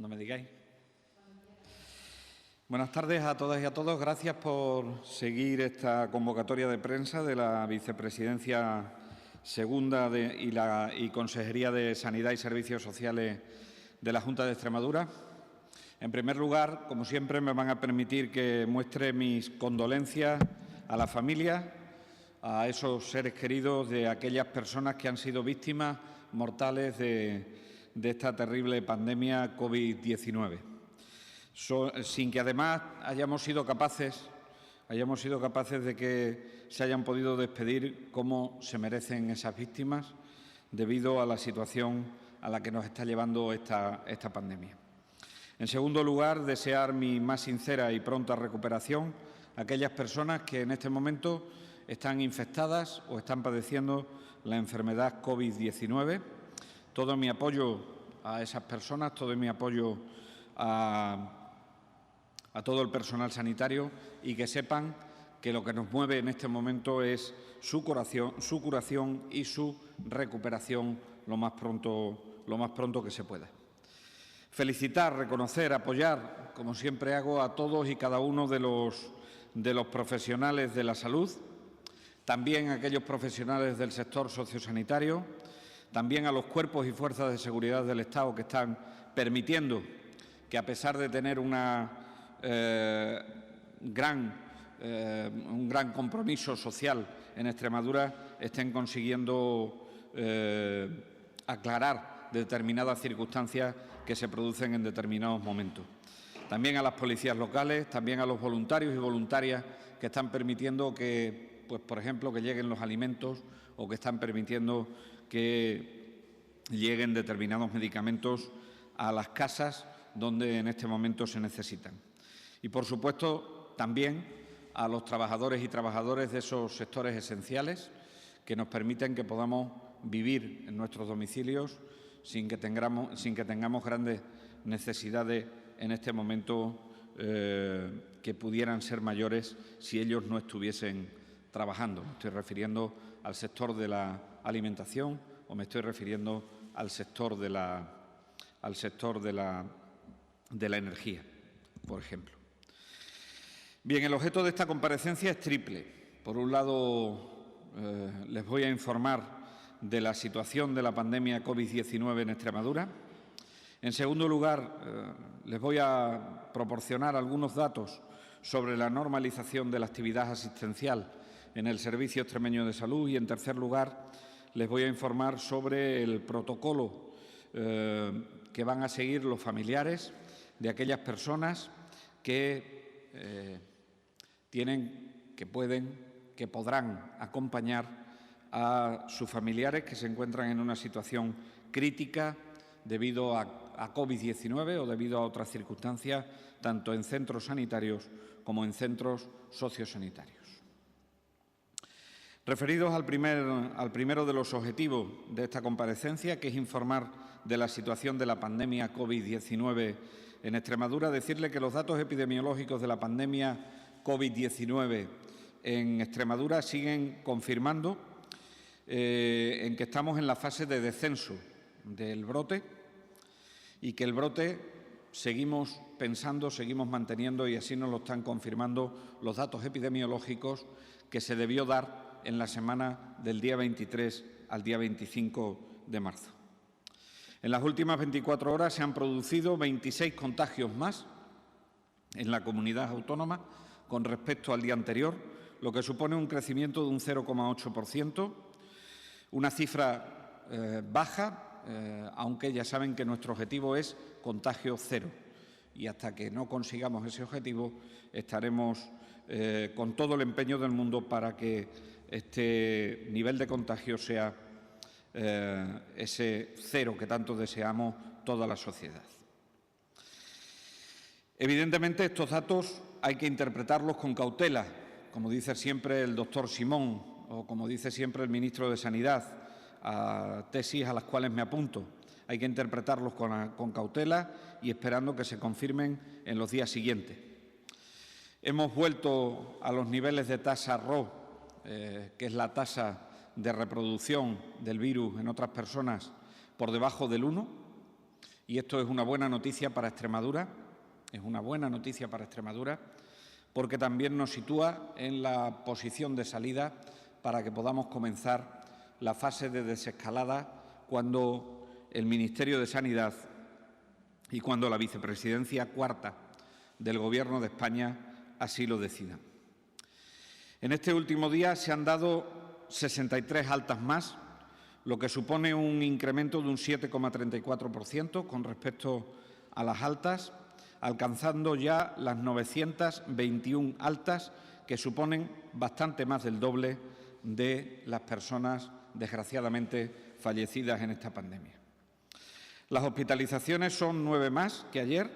Cuando me digáis. Buenas tardes a todas y a todos. Gracias por seguir esta convocatoria de prensa de la Vicepresidencia Segunda y Consejería de Sanidad y Servicios Sociales de la Junta de Extremadura. En primer lugar, como siempre, me van a permitir que muestre mis condolencias a la familia, a esos seres queridos de aquellas personas que han sido víctimas mortales de esta terrible pandemia COVID-19. Sin que además hayamos sido capaces de que se hayan podido despedir como se merecen esas víctimas debido a la situación a la que nos está llevando esta pandemia. En segundo lugar, desear mi más sincera y pronta recuperación a aquellas personas que en este momento están infectadas o están padeciendo la enfermedad COVID-19. Todo mi apoyo a esas personas, todo mi apoyo a todo el personal sanitario, y que sepan que lo que nos mueve en este momento es su curación y su recuperación lo más pronto que se pueda. Felicitar, reconocer, apoyar, como siempre hago, a todos y cada uno de los profesionales de la salud, también a aquellos profesionales del sector sociosanitario, también a los cuerpos y fuerzas de seguridad del Estado que están permitiendo que, a pesar de tener un gran compromiso social en Extremadura, estén consiguiendo aclarar determinadas circunstancias que se producen en determinados momentos. También a las policías locales, también a los voluntarios y voluntarias que están permitiendo que, por ejemplo, que lleguen los alimentos o que están permitiendo que lleguen determinados medicamentos a las casas donde en este momento se necesitan. Y, por supuesto, también a los trabajadores y trabajadoras de esos sectores esenciales que nos permiten que podamos vivir en nuestros domicilios sin que tengamos grandes necesidades en este momento que pudieran ser mayores si ellos no estuviesen trabajando. Me estoy refiriendo al sector de la alimentación o me estoy refiriendo al sector de la energía, por ejemplo. Bien, el objeto de esta comparecencia es triple. Por un lado, les voy a informar de la situación de la pandemia COVID-19 en Extremadura. En segundo lugar, les voy a proporcionar algunos datos sobre la normalización de la actividad asistencial en el Servicio Extremeño de Salud y, en tercer lugar, les voy a informar sobre el protocolo que van a seguir los familiares de aquellas personas que podrán acompañar a sus familiares que se encuentran en una situación crítica debido a COVID-19 o debido a otras circunstancias, tanto en centros sanitarios como en centros sociosanitarios. Referidos al primero de los objetivos de esta comparecencia, que es informar de la situación de la pandemia COVID-19 en Extremadura, decirle que los datos epidemiológicos de la pandemia COVID-19 en Extremadura siguen confirmando en que estamos en la fase de descenso del brote y que el brote seguimos pensando, seguimos manteniendo, y así nos lo están confirmando los datos epidemiológicos que se debió dar en la semana del día 23 al día 25 de marzo. En las últimas 24 horas se han producido 26 contagios más en la comunidad autónoma con respecto al día anterior, lo que supone un crecimiento de un 0,8%, una cifra baja, aunque ya saben que nuestro objetivo es contagio cero, y hasta que no consigamos ese objetivo estaremos con todo el empeño del mundo para que este nivel de contagio sea ese cero que tanto deseamos toda la sociedad. Evidentemente, estos datos hay que interpretarlos con cautela, como dice siempre el doctor Simón o como dice siempre el ministro de Sanidad, a tesis a las cuales me apunto. Hay que interpretarlos con cautela y esperando que se confirmen en los días siguientes. Hemos vuelto a los niveles de tasa RO, que es la tasa de reproducción del virus en otras personas, por debajo del 1, Y esto es una buena noticia para Extremadura, porque también nos sitúa en la posición de salida para que podamos comenzar la fase de desescalada cuando el Ministerio de Sanidad y cuando la Vicepresidencia cuarta del Gobierno de España así lo decida. En este último día se han dado 63 altas más, lo que supone un incremento de un 7,34% con respecto a las altas, alcanzando ya las 921 altas, que suponen bastante más del doble de las personas, desgraciadamente, fallecidas en esta pandemia. Las hospitalizaciones son 9 más que ayer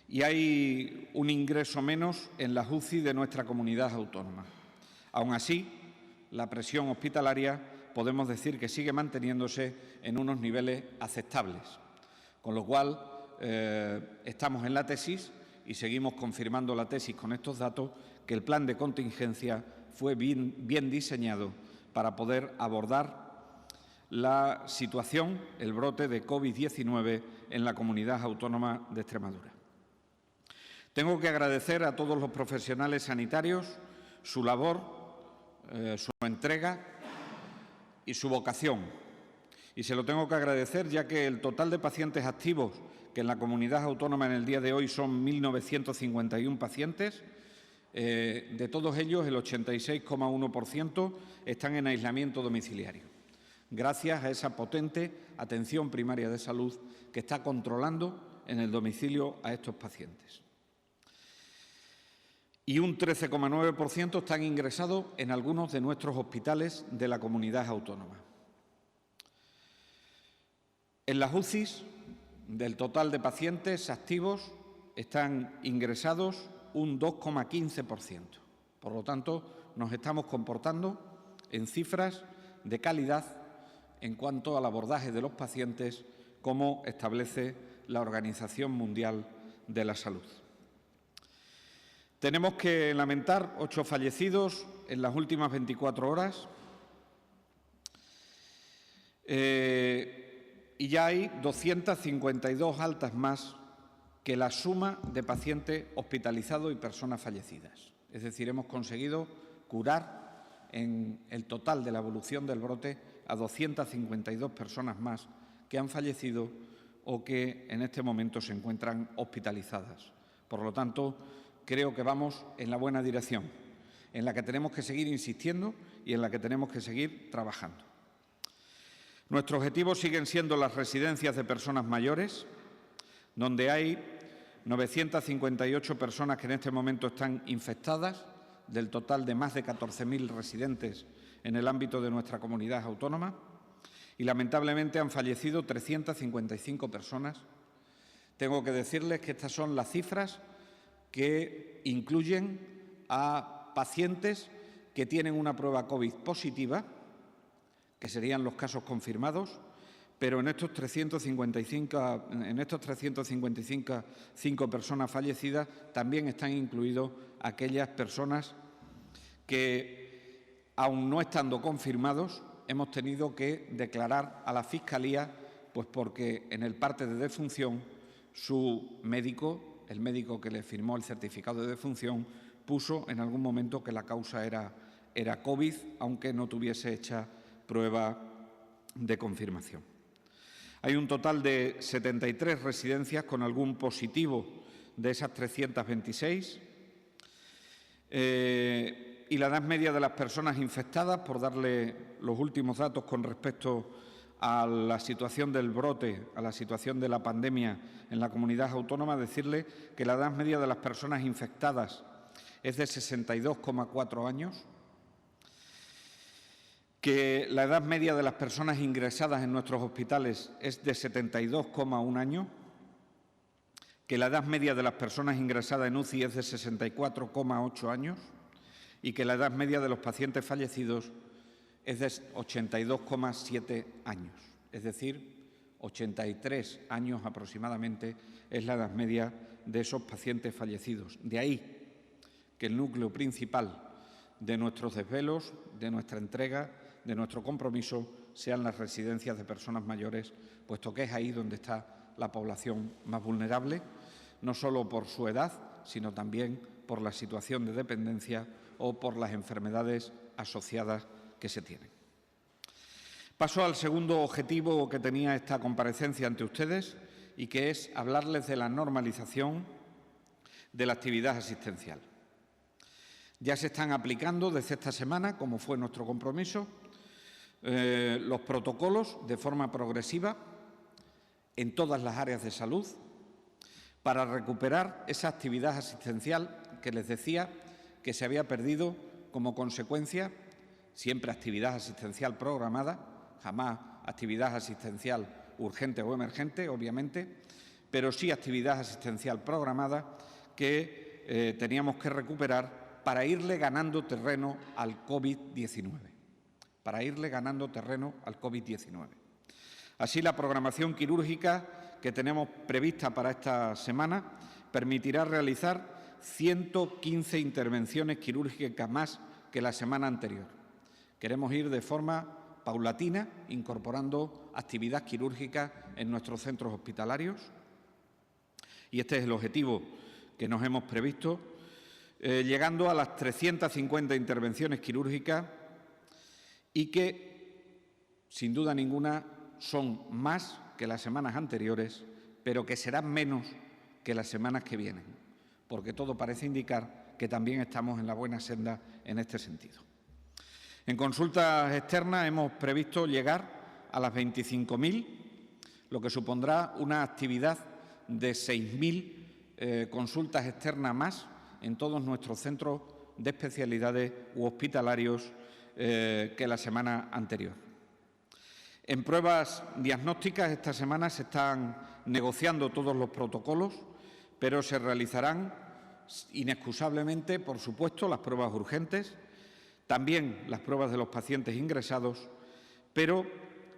y hay un ingreso menos en las UCI de nuestra comunidad autónoma. Aún así, la presión hospitalaria podemos decir que sigue manteniéndose en unos niveles aceptables, con lo cual estamos en la tesis y seguimos confirmando la tesis con estos datos que el plan de contingencia fue bien diseñado para poder abordar la situación, el brote de COVID-19 en la comunidad autónoma de Extremadura. Tengo que agradecer a todos los profesionales sanitarios su labor, su entrega y su vocación. Y se lo tengo que agradecer ya que el total de pacientes activos que en la comunidad autónoma en el día de hoy son 1.951 pacientes, de todos ellos el 86,1% están en aislamiento domiciliario, gracias a esa potente atención primaria de salud que está controlando en el domicilio a estos pacientes. Y un 13,9% están ingresados en algunos de nuestros hospitales de la comunidad autónoma. En las UCIs, del total de pacientes activos, están ingresados un 2,15%. Por lo tanto, nos estamos comportando en cifras de calidad en cuanto al abordaje de los pacientes, como establece la Organización Mundial de la Salud. Tenemos que lamentar 8 fallecidos en las últimas 24 horas y ya hay 252 altas más que la suma de pacientes hospitalizados y personas fallecidas. Es decir, hemos conseguido curar en el total de la evolución del brote a 252 personas más que han fallecido o que en este momento se encuentran hospitalizadas. Por lo tanto, creo que vamos en la buena dirección, en la que tenemos que seguir insistiendo y en la que tenemos que seguir trabajando. Nuestros objetivos siguen siendo las residencias de personas mayores, donde hay 958 personas que en este momento están infectadas, del total de más de 14.000 residentes en el ámbito de nuestra comunidad autónoma, y lamentablemente han fallecido 355 personas. Tengo que decirles que estas son las cifras que incluyen a pacientes que tienen una prueba COVID positiva, que serían los casos confirmados, pero en estos 355 personas fallecidas también están incluidos aquellas personas que, aun no estando confirmados, hemos tenido que declarar a la Fiscalía, pues porque en el parte de defunción su médico, el médico que le firmó el certificado de defunción, puso en algún momento que la causa era COVID, aunque no tuviese hecha prueba de confirmación. Hay un total de 73 residencias con algún positivo de esas 326 y la edad media de las personas infectadas, por darle los últimos datos con respecto a la situación del brote, a la situación de la pandemia en la comunidad autónoma, decirle que la edad media de las personas infectadas es de 62,4 años, que la edad media de las personas ingresadas en nuestros hospitales es de 72,1 años, que la edad media de las personas ingresadas en UCI es de 64,8 años y que la edad media de los pacientes fallecidos es de 82,7 años. Es decir, 83 años aproximadamente es la edad media de esos pacientes fallecidos. De ahí que el núcleo principal de nuestros desvelos, de nuestra entrega, de nuestro compromiso, sean las residencias de personas mayores, puesto que es ahí donde está la población más vulnerable, no solo por su edad, sino también por la situación de dependencia o por las enfermedades asociadas que se tienen. Paso al segundo objetivo que tenía esta comparecencia ante ustedes y que es hablarles de la normalización de la actividad asistencial. Ya se están aplicando desde esta semana, como fue nuestro compromiso, los protocolos de forma progresiva en todas las áreas de salud para recuperar esa actividad asistencial que les decía que se había perdido como consecuencia, siempre actividad asistencial programada, jamás actividad asistencial urgente o emergente, obviamente, pero sí actividad asistencial programada que teníamos que recuperar para irle ganando terreno al COVID-19. Así, la programación quirúrgica que tenemos prevista para esta semana permitirá realizar 115 intervenciones quirúrgicas más que la semana anterior. Queremos ir de forma paulatina, incorporando actividad quirúrgica en nuestros centros hospitalarios, y este es el objetivo que nos hemos previsto, llegando a las 350 intervenciones quirúrgicas y que, sin duda ninguna, son más que las semanas anteriores, pero que serán menos que las semanas que vienen, porque todo parece indicar que también estamos en la buena senda en este sentido. En consultas externas hemos previsto llegar a las 25.000, lo que supondrá una actividad de 6.000 consultas externas más en todos nuestros centros de especialidades u hospitalarios que la semana anterior. En pruebas diagnósticas, esta semana se están negociando todos los protocolos, pero se realizarán inexcusablemente, por supuesto, las pruebas urgentes, también las pruebas de los pacientes ingresados, pero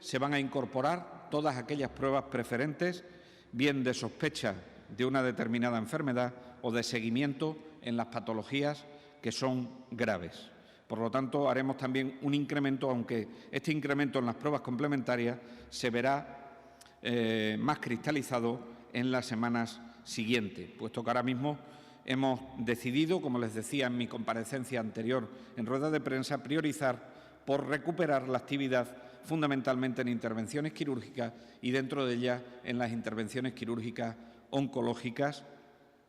se van a incorporar todas aquellas pruebas preferentes, bien de sospecha de una determinada enfermedad o de seguimiento en las patologías que son graves. Por lo tanto, haremos también un incremento, aunque este incremento en las pruebas complementarias se verá más cristalizado en las semanas siguientes, puesto que ahora mismo hemos decidido, como les decía en mi comparecencia anterior en rueda de prensa, priorizar por recuperar la actividad fundamentalmente en intervenciones quirúrgicas y dentro de ellas en las intervenciones quirúrgicas oncológicas,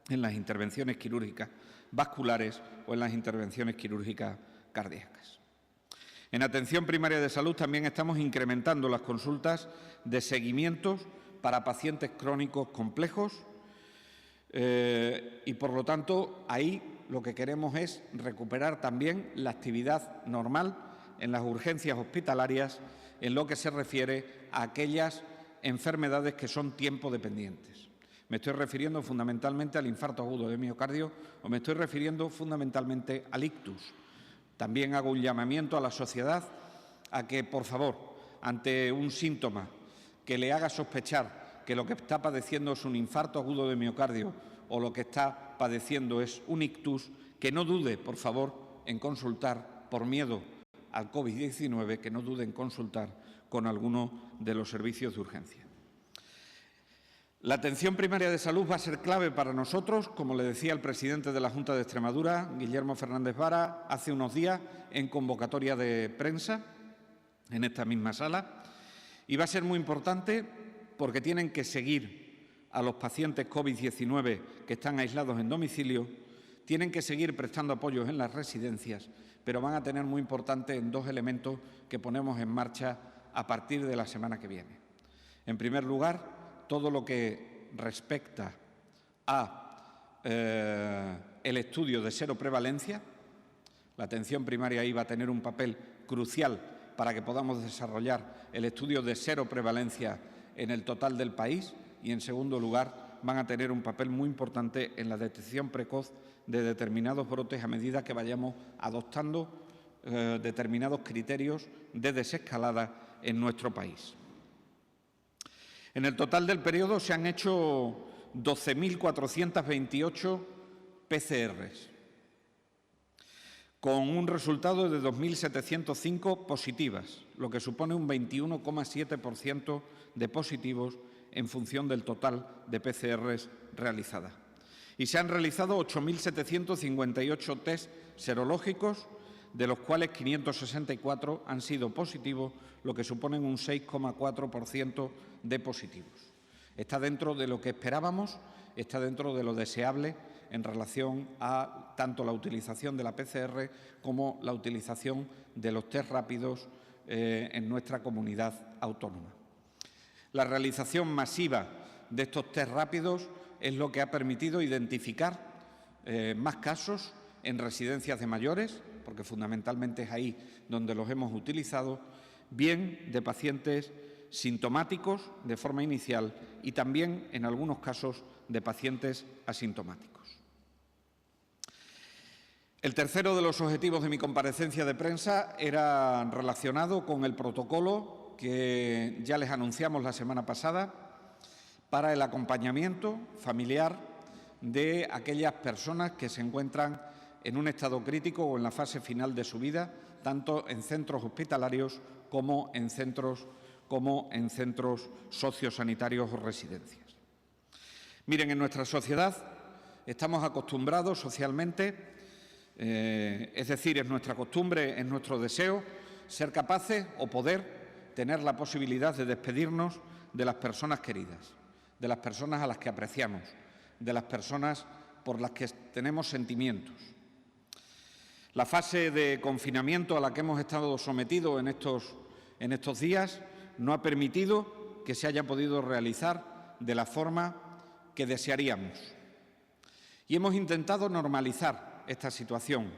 en las intervenciones quirúrgicas vasculares o en las intervenciones quirúrgicas cardíacas. En atención primaria de salud también estamos incrementando las consultas de seguimientos para pacientes crónicos complejos y, por lo tanto, ahí lo que queremos es recuperar también la actividad normal en las urgencias hospitalarias en lo que se refiere a aquellas enfermedades que son tiempo dependientes. Me estoy refiriendo fundamentalmente al infarto agudo de miocardio o me estoy refiriendo fundamentalmente al ictus. También hago un llamamiento a la sociedad a que, por favor, ante un síntoma que le haga sospechar que lo que está padeciendo es un infarto agudo de miocardio o lo que está padeciendo es un ictus, que no dude, por favor, en consultar por miedo al COVID-19, que no dude en consultar con alguno de los servicios de urgencia. La atención primaria de salud va a ser clave para nosotros, como le decía el presidente de la Junta de Extremadura, Guillermo Fernández Vara, hace unos días en convocatoria de prensa en esta misma sala, y va a ser muy importante porque tienen que seguir a los pacientes COVID-19 que están aislados en domicilio, tienen que seguir prestando apoyos en las residencias, pero van a tener muy importante en dos elementos que ponemos en marcha a partir de la semana que viene. En primer lugar, todo lo que respecta a el estudio de seroprevalencia. La atención primaria ahí va a tener un papel crucial para que podamos desarrollar el estudio de seroprevalencia en el total del país y, en segundo lugar, van a tener un papel muy importante en la detección precoz de determinados brotes a medida que vayamos adoptando determinados criterios de desescalada en nuestro país. En el total del periodo se han hecho 12.428 PCRs, con un resultado de 2.705 positivas, lo que supone un 21,7% de positivos en función del total de PCRs realizadas. Y se han realizado 8.758 test serológicos, de los cuales 564 han sido positivos, lo que suponen un 6,4% de positivos. Está dentro de lo que esperábamos, está dentro de lo deseable en relación a tanto la utilización de la PCR como la utilización de los test rápidos en nuestra comunidad autónoma. La realización masiva de estos test rápidos es lo que ha permitido identificar más casos en residencias de mayores, porque fundamentalmente es ahí donde los hemos utilizado, bien de pacientes sintomáticos de forma inicial y también, en algunos casos, de pacientes asintomáticos. El tercero de los objetivos de mi comparecencia de prensa era relacionado con el protocolo que ya les anunciamos la semana pasada para el acompañamiento familiar de aquellas personas que se encuentran en un estado crítico o en la fase final de su vida, tanto en centros hospitalarios como en centros sociosanitarios o residencias. Miren, en nuestra sociedad estamos acostumbrados socialmente, es decir, es nuestra costumbre, es nuestro deseo, ser capaces o poder tener la posibilidad de despedirnos de las personas queridas, de las personas a las que apreciamos, de las personas por las que tenemos sentimientos. La fase de confinamiento a la que hemos estado sometidos en estos días no ha permitido que se haya podido realizar de la forma que desearíamos. Y hemos intentado normalizar esta situación,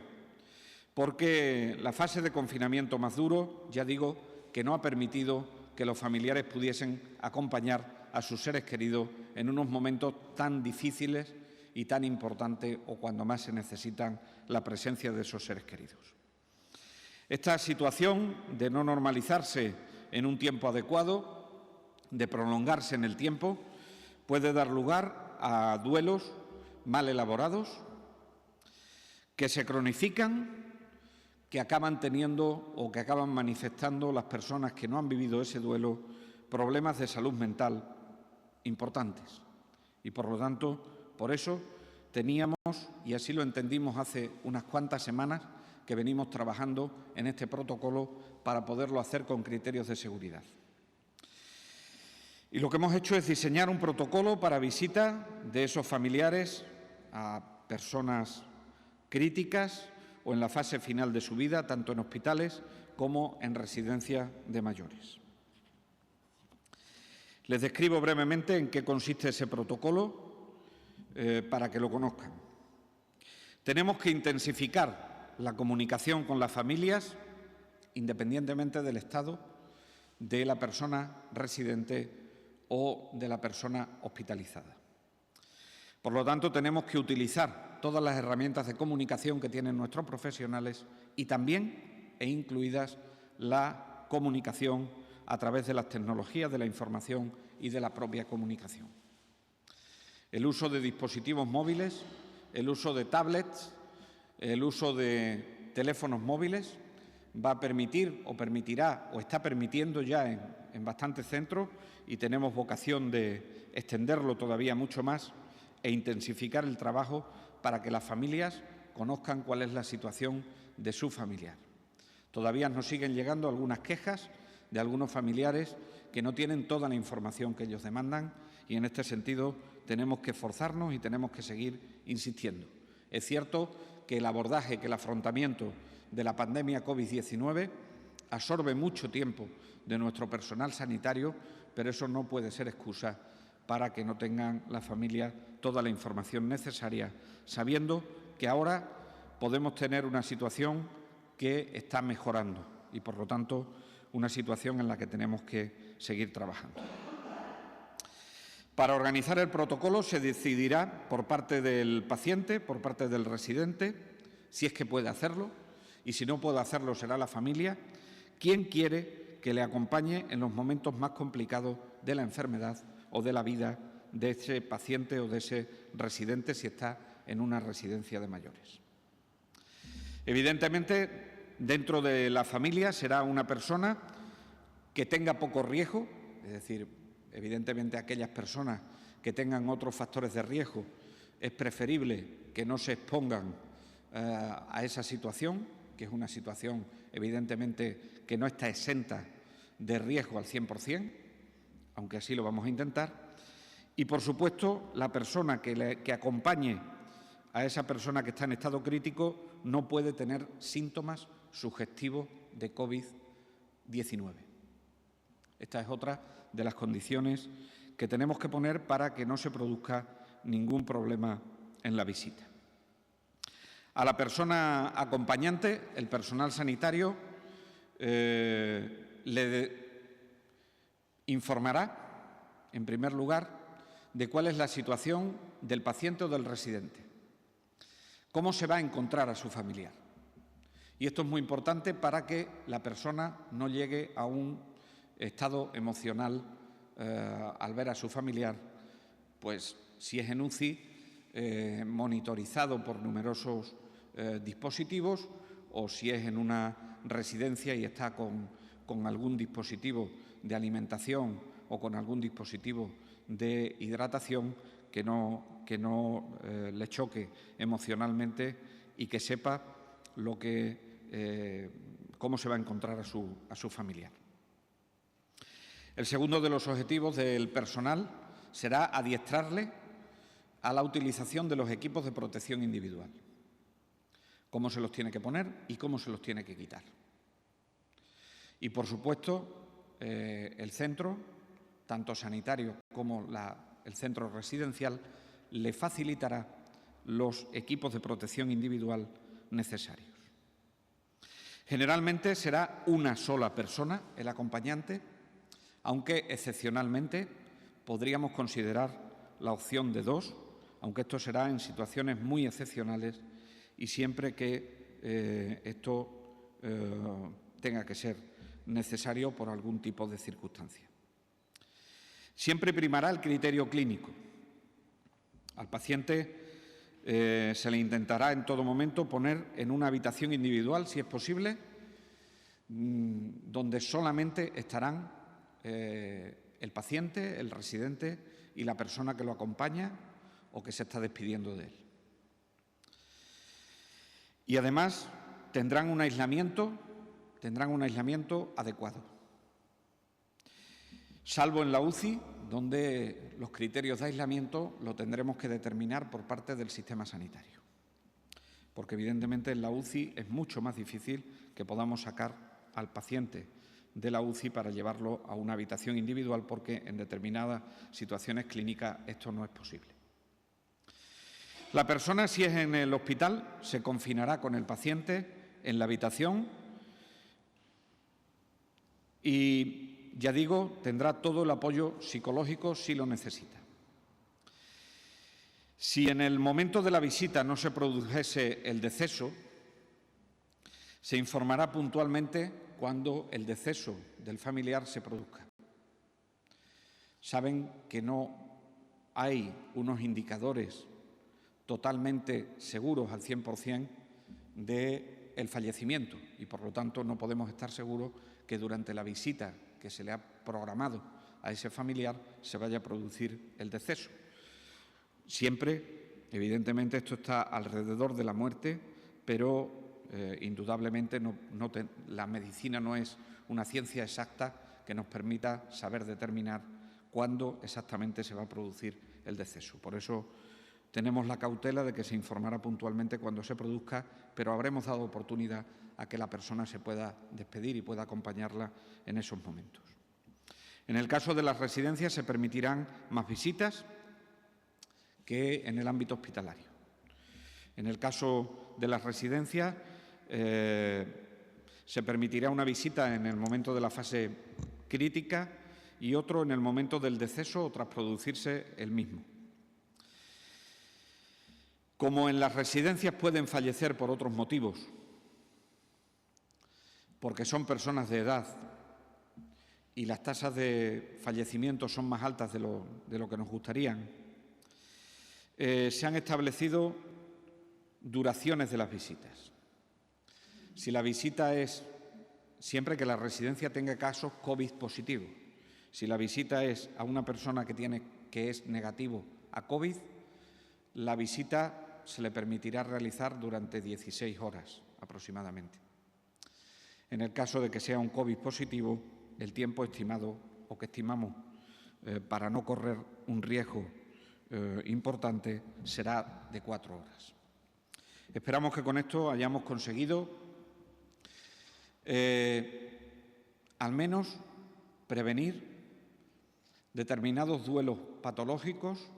porque la fase de confinamiento más duro, ya digo, que no ha permitido que los familiares pudiesen acompañar a sus seres queridos en unos momentos tan difíciles y tan importantes o cuando más se necesitan la presencia de esos seres queridos. Esta situación de no normalizarse en un tiempo adecuado, de prolongarse en el tiempo, puede dar lugar a duelos mal elaborados que se cronifican, que acaban teniendo o que acaban manifestando las personas que no han vivido ese duelo problemas de salud mental importantes. Y, por lo tanto, por eso teníamos, y así lo entendimos hace unas cuantas semanas, que venimos trabajando en este protocolo para poderlo hacer con criterios de seguridad. Y lo que hemos hecho es diseñar un protocolo para visita de esos familiares a personas críticas o en la fase final de su vida, tanto en hospitales como en residencias de mayores. Les describo brevemente en qué consiste ese protocolo para que lo conozcan. Tenemos que intensificar la comunicación con las familias, independientemente del estado de la persona residente o de la persona hospitalizada. Por lo tanto, tenemos que utilizar todas las herramientas de comunicación que tienen nuestros profesionales y también, incluidas, la comunicación a través de las tecnologías de la información y de la propia comunicación. El uso de dispositivos móviles, el uso de tablets, el uso de teléfonos móviles va a permitir o permitirá o está permitiendo ya en bastantes centros y tenemos vocación de extenderlo todavía mucho más e intensificar el trabajo para que las familias conozcan cuál es la situación de su familiar. Todavía nos siguen llegando algunas quejas de algunos familiares que no tienen toda la información que ellos demandan y en este sentido tenemos que esforzarnos y tenemos que seguir insistiendo. Es cierto que el abordaje, que el afrontamiento de la pandemia COVID-19 absorbe mucho tiempo de nuestro personal sanitario, pero eso no puede ser excusa para que no tengan las familias toda la información necesaria, sabiendo que ahora podemos tener una situación que está mejorando y, por lo tanto, una situación en la que tenemos que seguir trabajando. Para organizar el protocolo se decidirá por parte del paciente, por parte del residente, si es que puede hacerlo, y si no puede hacerlo será la familia, quién quiere que le acompañe en los momentos más complicados de la enfermedad o de la vida de ese paciente o de ese residente si está en una residencia de mayores. Evidentemente, dentro de la familia será una persona que tenga poco riesgo, es decir, evidentemente aquellas personas que tengan otros factores de riesgo, es preferible que no se expongan a esa situación, que es una situación evidentemente que no está exenta de riesgo al 100%, aunque así lo vamos a intentar. Y, por supuesto, la persona que acompañe a esa persona que está en estado crítico no puede tener síntomas sugestivos de COVID-19. Esta es otra de las condiciones que tenemos que poner para que no se produzca ningún problema en la visita. A la persona acompañante, el personal sanitario le informará, en primer lugar, de cuál es la situación del paciente o del residente, cómo se va a encontrar a su familiar. Y esto es muy importante para que la persona no llegue a un estado emocional al ver a su familiar, pues si es en UCI, monitorizado por numerosos dispositivos, o si es en una residencia y está con algún dispositivo de alimentación o con algún dispositivo de hidratación que no le choque emocionalmente y que sepa cómo se va a encontrar a su familiar. El segundo de los objetivos del personal será adiestrarle a la utilización de los equipos de protección individual, cómo se los tiene que poner y cómo se los tiene que quitar. Y, por supuesto, el centro, tanto sanitario como el centro residencial, le facilitará los equipos de protección individual necesarios. Generalmente será una sola persona el acompañante, aunque excepcionalmente podríamos considerar la opción de 2, aunque esto será en situaciones muy excepcionales y siempre que esto tenga que ser necesario por algún tipo de circunstancia. Siempre primará el criterio clínico. Al paciente se le intentará en todo momento poner en una habitación individual, si es posible, donde solamente estarán el paciente, el residente y la persona que lo acompaña o que se está despidiendo de él. Y además tendrán un aislamiento adecuado, salvo en la UCI, donde los criterios de aislamiento lo tendremos que determinar por parte del sistema sanitario, porque evidentemente en la UCI es mucho más difícil que podamos sacar al paciente de la UCI para llevarlo a una habitación individual, porque en determinadas situaciones clínicas esto no es posible. La persona, si es en el hospital, se confinará con el paciente en la habitación y, ya digo, tendrá todo el apoyo psicológico si lo necesita. Si en el momento de la visita no se produjese el deceso, se informará puntualmente cuando el deceso del familiar se produzca. Saben que no hay unos indicadores totalmente seguros al 100% del fallecimiento y, por lo tanto, no podemos estar seguros que durante la visita que se le ha programado a ese familiar se vaya a producir el deceso. Siempre, evidentemente, esto está alrededor de la muerte, pero indudablemente la medicina no es una ciencia exacta que nos permita saber determinar cuándo exactamente se va a producir el deceso. Por eso tenemos la cautela de que se informará puntualmente cuando se produzca, pero habremos dado oportunidad a que la persona se pueda despedir y pueda acompañarla en esos momentos. En el caso de las residencias se permitirán más visitas que en el ámbito hospitalario. En el caso de las residencias se permitirá una visita en el momento de la fase crítica y otro en el momento del deceso o tras producirse el mismo. Como en las residencias pueden fallecer por otros motivos, porque son personas de edad y las tasas de fallecimiento son más altas de lo que nos gustarían, se han establecido duraciones de las visitas. Si la visita es siempre que la residencia tenga casos COVID positivos Si la visita es a una persona que es negativo a COVID, la visita se le permitirá realizar durante 16 horas aproximadamente. En el caso de que sea un COVID positivo, el tiempo estimado o que estimamos para no correr un riesgo importante será de 4 horas. Esperamos que con esto hayamos conseguido al menos prevenir determinados duelos patológicos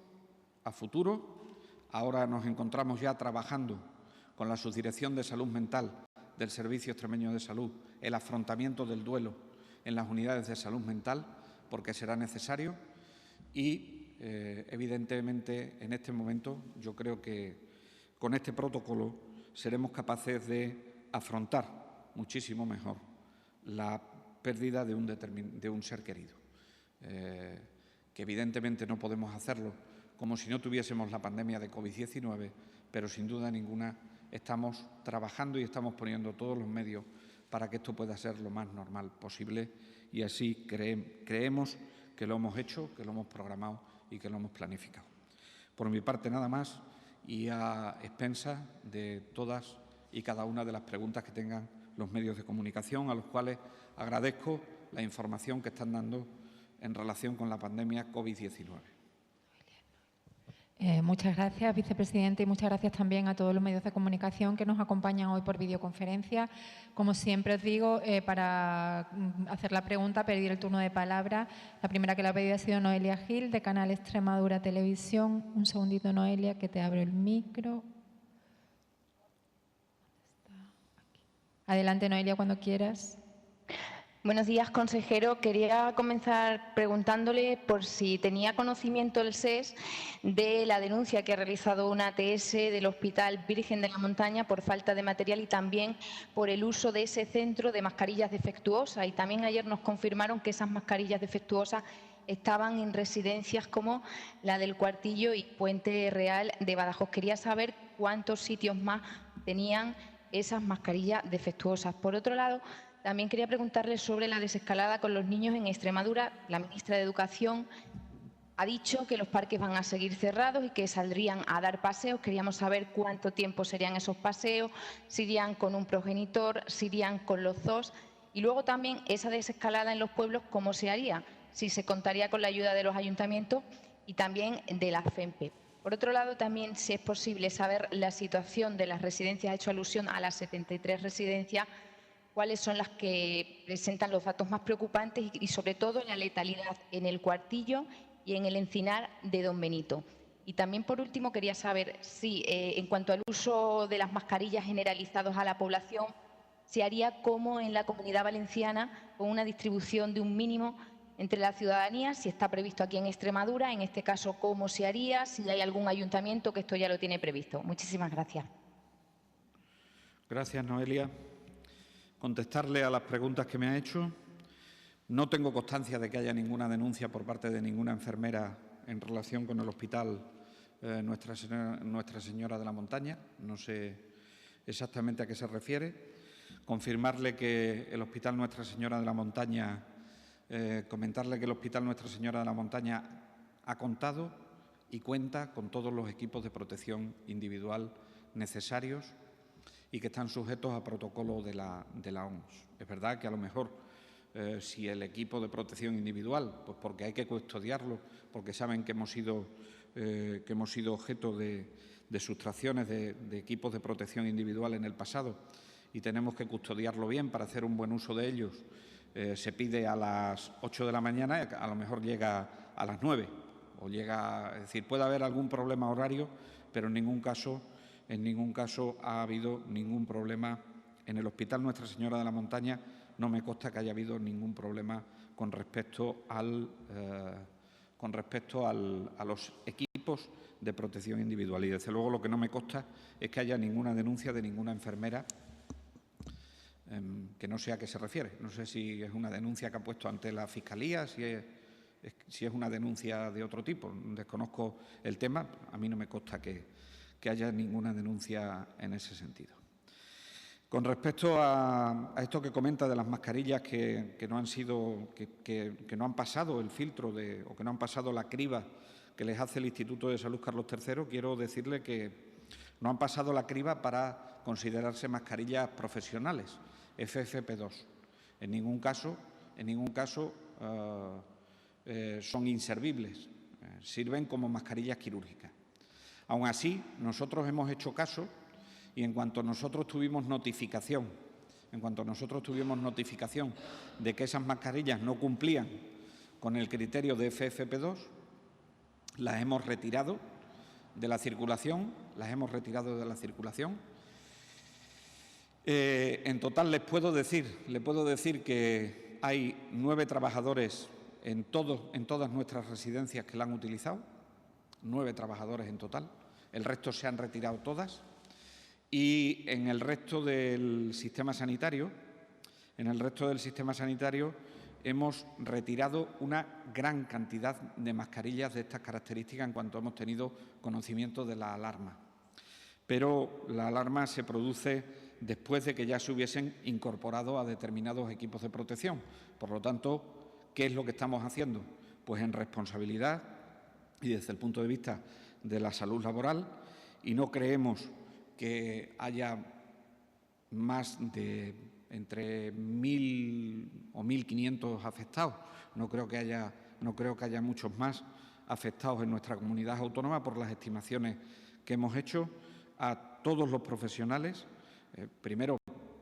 a futuro. Ahora nos encontramos ya trabajando con la Subdirección de Salud Mental del Servicio Extremeño de Salud el afrontamiento del duelo en las unidades de salud mental, porque será necesario y, evidentemente, en este momento yo creo que con este protocolo seremos capaces de afrontar muchísimo mejor la pérdida de un ser querido, que evidentemente no podemos hacerlo como si no tuviésemos la pandemia de COVID-19, pero sin duda ninguna estamos trabajando y estamos poniendo todos los medios para que esto pueda ser lo más normal posible y así creemos que lo hemos hecho, que lo hemos programado y que lo hemos planificado. Por mi parte, nada más y a expensas de todas y cada una de las preguntas que tengan los medios de comunicación, a los cuales agradezco la información que están dando en relación con la pandemia COVID-19. Muchas gracias, vicepresidente, y muchas gracias también a todos los medios de comunicación que nos acompañan hoy por videoconferencia. Como siempre os digo, para hacer la pregunta, pedir el turno de palabra. La primera que la ha pedido ha sido Noelia Gil, de Canal Extremadura Televisión. Un segundito, Noelia, que te abro el micro. Adelante, Noelia, cuando quieras. Buenos días, consejero. Quería comenzar preguntándole por si tenía conocimiento el SES de la denuncia que ha realizado una ATS del Hospital Virgen de la Montaña por falta de material y también por el uso de ese centro de mascarillas defectuosas. Y también ayer nos confirmaron que esas mascarillas defectuosas estaban en residencias como la del Cuartillo y Puente Real de Badajoz. Quería saber cuántos sitios más tenían esas mascarillas defectuosas. Por otro lado, también quería preguntarle sobre la desescalada con los niños en Extremadura. La ministra de Educación ha dicho que los parques van a seguir cerrados y que saldrían a dar paseos. Queríamos saber cuánto tiempo serían esos paseos, si irían con un progenitor, si irían con los dos. Y luego también esa desescalada en los pueblos, ¿cómo se haría? Si se contaría con la ayuda de los ayuntamientos y también de la FEMPE. Por otro lado, también si es posible saber la situación de las residencias, ha hecho alusión a las 73 residencias, cuáles son las que presentan los datos más preocupantes y sobre todo la letalidad en el Cuartillo y en el Encinar de Don Benito. Y también, por último, quería saber si, en cuanto al uso de las mascarillas generalizados a la población, se haría como en la Comunidad Valenciana, con una distribución de un mínimo entre la ciudadanía, si está previsto aquí en Extremadura, en este caso, cómo se haría, si hay algún ayuntamiento que esto ya lo tiene previsto. Muchísimas gracias. Gracias, Noelia. Contestarle a las preguntas que me ha hecho. No tengo constancia de que haya ninguna denuncia por parte de ninguna enfermera en relación con el Hospital Nuestra Señora de la Montaña. No sé exactamente a qué se refiere. Confirmarle que el Hospital Nuestra Señora de la Montaña, comentarle que el Hospital Nuestra Señora de la Montaña ha contado y cuenta con todos los equipos de protección individual necesarios y que están sujetos a protocolo de la OMS. Es verdad que a lo mejor si el equipo de protección individual, pues porque hay que custodiarlo, porque saben que hemos sido objeto de sustracciones de equipos de protección individual en el pasado y tenemos que custodiarlo bien para hacer un buen uso de ellos, se pide a las 8 de la mañana y a lo mejor llega a las 9 o llega, es decir, puede haber algún problema horario, pero en ningún caso ha habido ningún problema en el Hospital Nuestra Señora de la Montaña. No me consta que haya habido ningún problema con respecto a los equipos de protección individual. Y, desde luego, lo que no me consta es que haya ninguna denuncia de ninguna enfermera que no sé a qué se refiere. No sé si es una denuncia que ha puesto ante la Fiscalía, si es una denuncia de otro tipo. Desconozco el tema. A mí no me consta que haya ninguna denuncia en ese sentido. Con respecto a esto que comenta de las mascarillas que no han pasado el filtro o que no han pasado la criba que les hace el Instituto de Salud Carlos III, quiero decirle que no han pasado la criba para considerarse mascarillas profesionales, FFP2. En ningún caso son inservibles, sirven como mascarillas quirúrgicas. Aún así, nosotros hemos hecho caso y en cuanto nosotros tuvimos notificación de que esas mascarillas no cumplían con el criterio de FFP2, las hemos retirado de la circulación. En total le puedo decir que hay 9 trabajadores en todas nuestras residencias que la han utilizado, 9 trabajadores en total, el resto se han retirado todas. Y en el resto del sistema sanitario, hemos retirado una gran cantidad de mascarillas de estas características en cuanto hemos tenido conocimiento de la alarma. Pero la alarma se produce después de que ya se hubiesen incorporado a determinados equipos de protección. Por lo tanto, ¿qué es lo que estamos haciendo? Pues en responsabilidad y desde el punto de vista de la salud laboral, y no creemos que haya más de entre 1.000 o 1.500 afectados. No creo que haya muchos más afectados en nuestra comunidad autónoma por las estimaciones que hemos hecho. A todos los profesionales, primero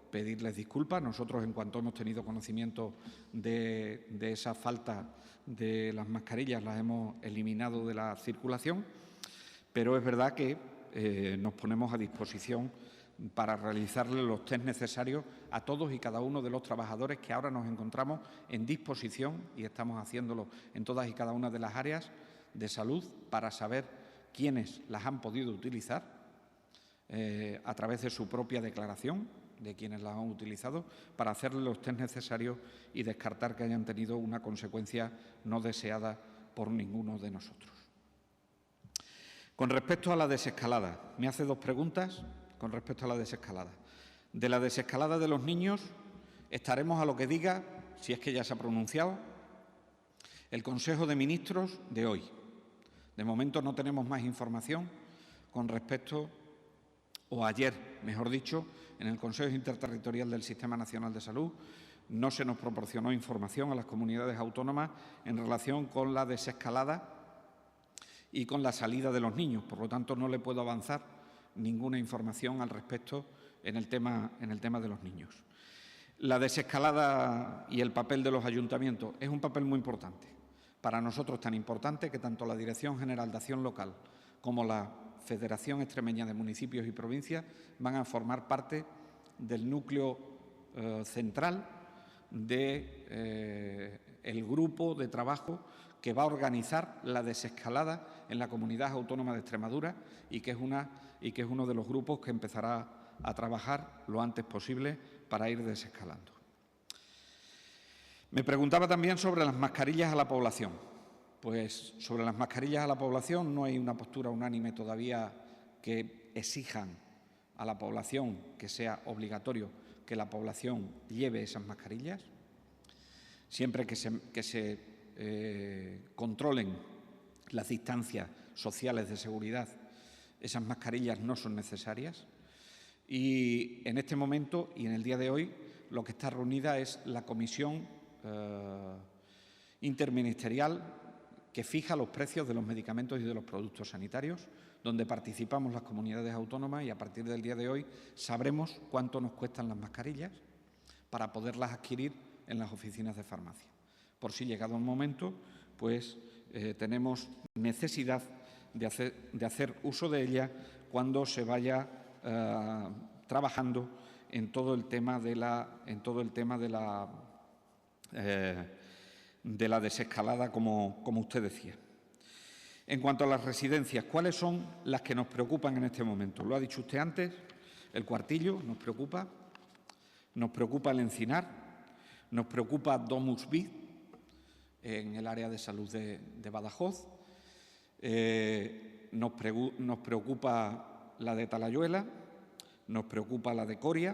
pedirles disculpas. Nosotros, en cuanto hemos tenido conocimiento de esa falta de las mascarillas, las hemos eliminado de la circulación, pero es verdad que nos ponemos a disposición para realizarle los test necesarios a todos y cada uno de los trabajadores que ahora nos encontramos en disposición, y estamos haciéndolo en todas y cada una de las áreas de salud, para saber quiénes las han podido utilizar a través de su propia declaración de quienes las han utilizado, para hacerle los test necesarios y descartar que hayan tenido una consecuencia no deseada por ninguno de nosotros. Con respecto a la desescalada, me hace 2 preguntas con respecto a la desescalada. De la desescalada de los niños estaremos a lo que diga, si es que ya se ha pronunciado, el Consejo de Ministros de hoy. De momento no tenemos más información con respecto, o ayer, mejor dicho, en el Consejo Interterritorial del Sistema Nacional de Salud no se nos proporcionó información a las comunidades autónomas en relación con la desescalada y con la salida de los niños. Por lo tanto, no le puedo avanzar ninguna información al respecto en el tema de los niños. La desescalada y el papel de los ayuntamientos es un papel muy importante. Para nosotros, tan importante que tanto la Dirección General de Acción Local como la Federación Extremeña de Municipios y Provincias van a formar parte del núcleo central del grupo de trabajo que va a organizar la desescalada en la Comunidad Autónoma de Extremadura y que es uno de los grupos que empezará a trabajar lo antes posible para ir desescalando. Me preguntaba también sobre las mascarillas a la población. Pues sobre las mascarillas a la población no hay una postura unánime todavía que exijan a la población que sea obligatorio que la población lleve esas mascarillas. Siempre que se controlen las distancias sociales de seguridad, esas mascarillas no son necesarias. Y en este momento y en el día de hoy lo que está reunida es la comisión interministerial que fija los precios de los medicamentos y de los productos sanitarios, donde participamos las comunidades autónomas, y a partir del día de hoy sabremos cuánto nos cuestan las mascarillas para poderlas adquirir en las oficinas de farmacia. Por si llegado un momento, pues tenemos necesidad de hacer uso de ella cuando se vaya trabajando en todo el tema de la desescalada, como usted decía. En cuanto a las residencias, ¿cuáles son las que nos preocupan en este momento? Lo ha dicho usted antes, el Cuartillo nos preocupa el Encinar, nos preocupa Domus Vid en el área de salud de Badajoz, nos preocupa la de Talayuela, nos preocupa la de Coria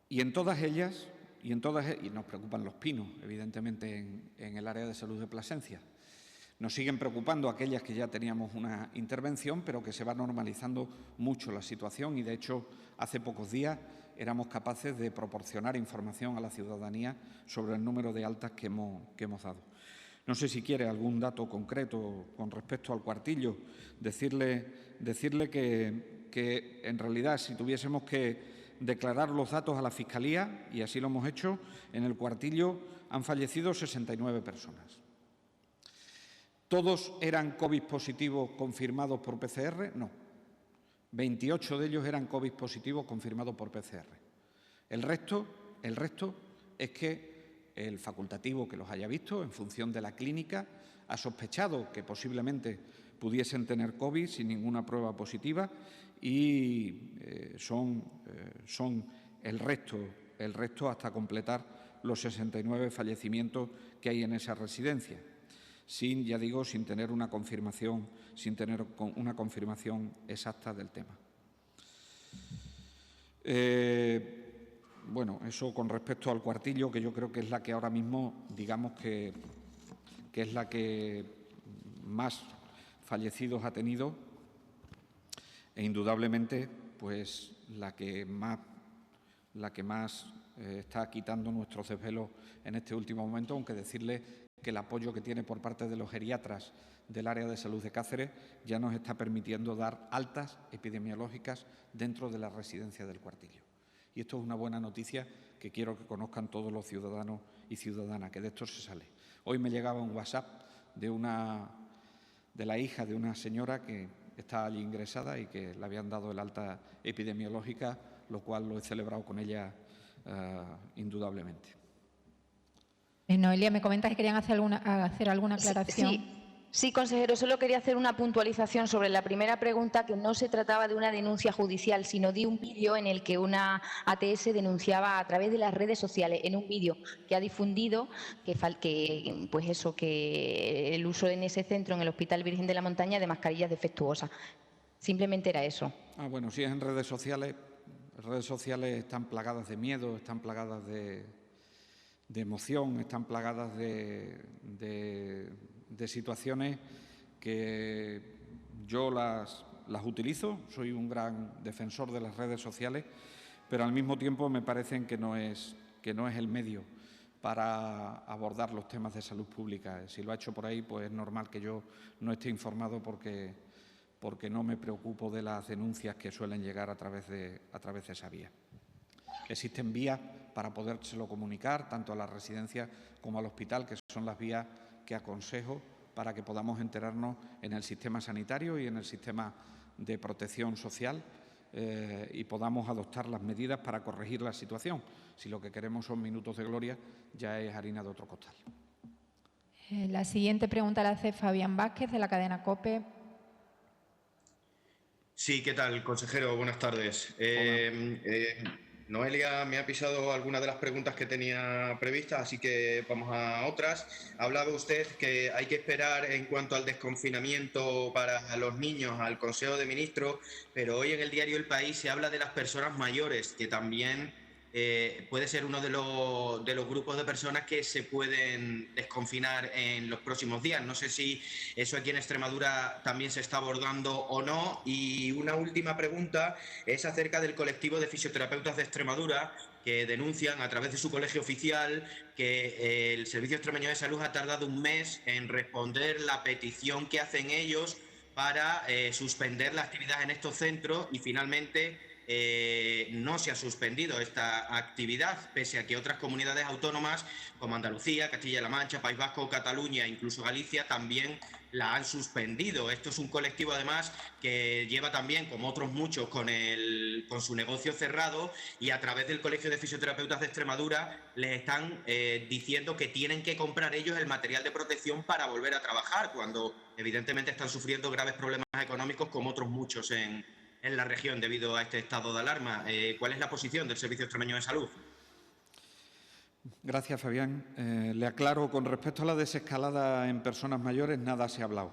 Y en todas ellas, y nos preocupan los pinos, evidentemente, en el área de salud de Plasencia. Nos siguen preocupando aquellas que ya teníamos una intervención, pero que se va normalizando mucho la situación y, de hecho, hace pocos días éramos capaces de proporcionar información a la ciudadanía sobre el número de altas que hemos dado. No sé si quiere algún dato concreto con respecto al Cuartillo. Decirle que en realidad, si tuviésemos que declarar los datos a la Fiscalía, y así lo hemos hecho, en el Cuartillo han fallecido 69 personas. ¿Todos eran COVID positivos confirmados por PCR? No. 28 de ellos eran COVID positivos confirmados por PCR. El resto es que el facultativo que los haya visto, en función de la clínica, ha sospechado que posiblemente pudiesen tener COVID sin ninguna prueba positiva y son el resto hasta completar los 69 fallecimientos que hay en esa residencia. Sin tener una confirmación exacta del tema. Bueno, eso con respecto al Cuartillo, que yo creo que es la que ahora mismo, digamos que es la que más fallecidos ha tenido e indudablemente, pues la que más está quitando nuestros desvelos en este último momento, aunque decirle que el apoyo que tiene por parte de los geriatras del área de salud de Cáceres ya nos está permitiendo dar altas epidemiológicas dentro de la residencia del Cuartillo. Y esto es una buena noticia que quiero que conozcan todos los ciudadanos y ciudadanas, que de esto se sale. Hoy me llegaba un WhatsApp de la hija de una señora que está allí ingresada y que le habían dado el alta epidemiológica, lo cual lo he celebrado con ella indudablemente. Noelia, me comentas que querían hacer alguna aclaración. Sí, consejero, solo quería hacer una puntualización sobre la primera pregunta, que no se trataba de una denuncia judicial, sino de un vídeo en el que una ATS denunciaba a través de las redes sociales, en un vídeo que ha difundido que el uso en ese centro, en el Hospital Virgen de la Montaña, de mascarillas defectuosas. Simplemente era eso. Bueno, si es en redes sociales, están plagadas de miedo, están plagadas de emoción, están plagadas de situaciones que yo las utilizo. Soy un gran defensor de las redes sociales, pero al mismo tiempo me parecen que no es el medio para abordar los temas de salud pública. Si lo ha hecho por ahí, pues es normal que yo no esté informado porque no me preocupo de las denuncias que suelen llegar a través de esa vía. Existen vías para podérselo comunicar tanto a la residencia como al hospital, que son las vías que aconsejo para que podamos enterarnos en el sistema sanitario y en el sistema de protección social y podamos adoptar las medidas para corregir la situación. Si lo que queremos son minutos de gloria, ya es harina de otro costal. La siguiente pregunta la hace Fabián Vázquez, de la cadena COPE. Sí, ¿qué tal, consejero? Buenas tardes. Noelia me ha pisado algunas de las preguntas que tenía previstas, así que vamos a otras. Ha hablado usted que hay que esperar en cuanto al desconfinamiento para los niños al Consejo de Ministros, pero hoy en el diario El País se habla de las personas mayores, que también puede ser uno de los grupos de personas que se pueden desconfinar en los próximos días. No sé si eso aquí en Extremadura también se está abordando o no. Y una última pregunta es acerca del colectivo de fisioterapeutas de Extremadura, que denuncian a través de su colegio oficial que el Servicio Extremeño de Salud ha tardado un mes en responder la petición que hacen ellos para suspender la actividad en estos centros y finalmente no se ha suspendido esta actividad, pese a que otras comunidades autónomas como Andalucía, Castilla-La Mancha, País Vasco, Cataluña e incluso Galicia también la han suspendido. Esto es un colectivo, además, que lleva también, como otros muchos, con su negocio cerrado, y a través del Colegio de Fisioterapeutas de Extremadura les están diciendo que tienen que comprar ellos el material de protección para volver a trabajar, cuando evidentemente están sufriendo graves problemas económicos, como otros muchos en la región debido a este estado de alarma. ¿Cuál es la posición del Servicio Extremeño de Salud? Gracias, Fabián. Le aclaro, con respecto a la desescalada en personas mayores, nada se ha hablado.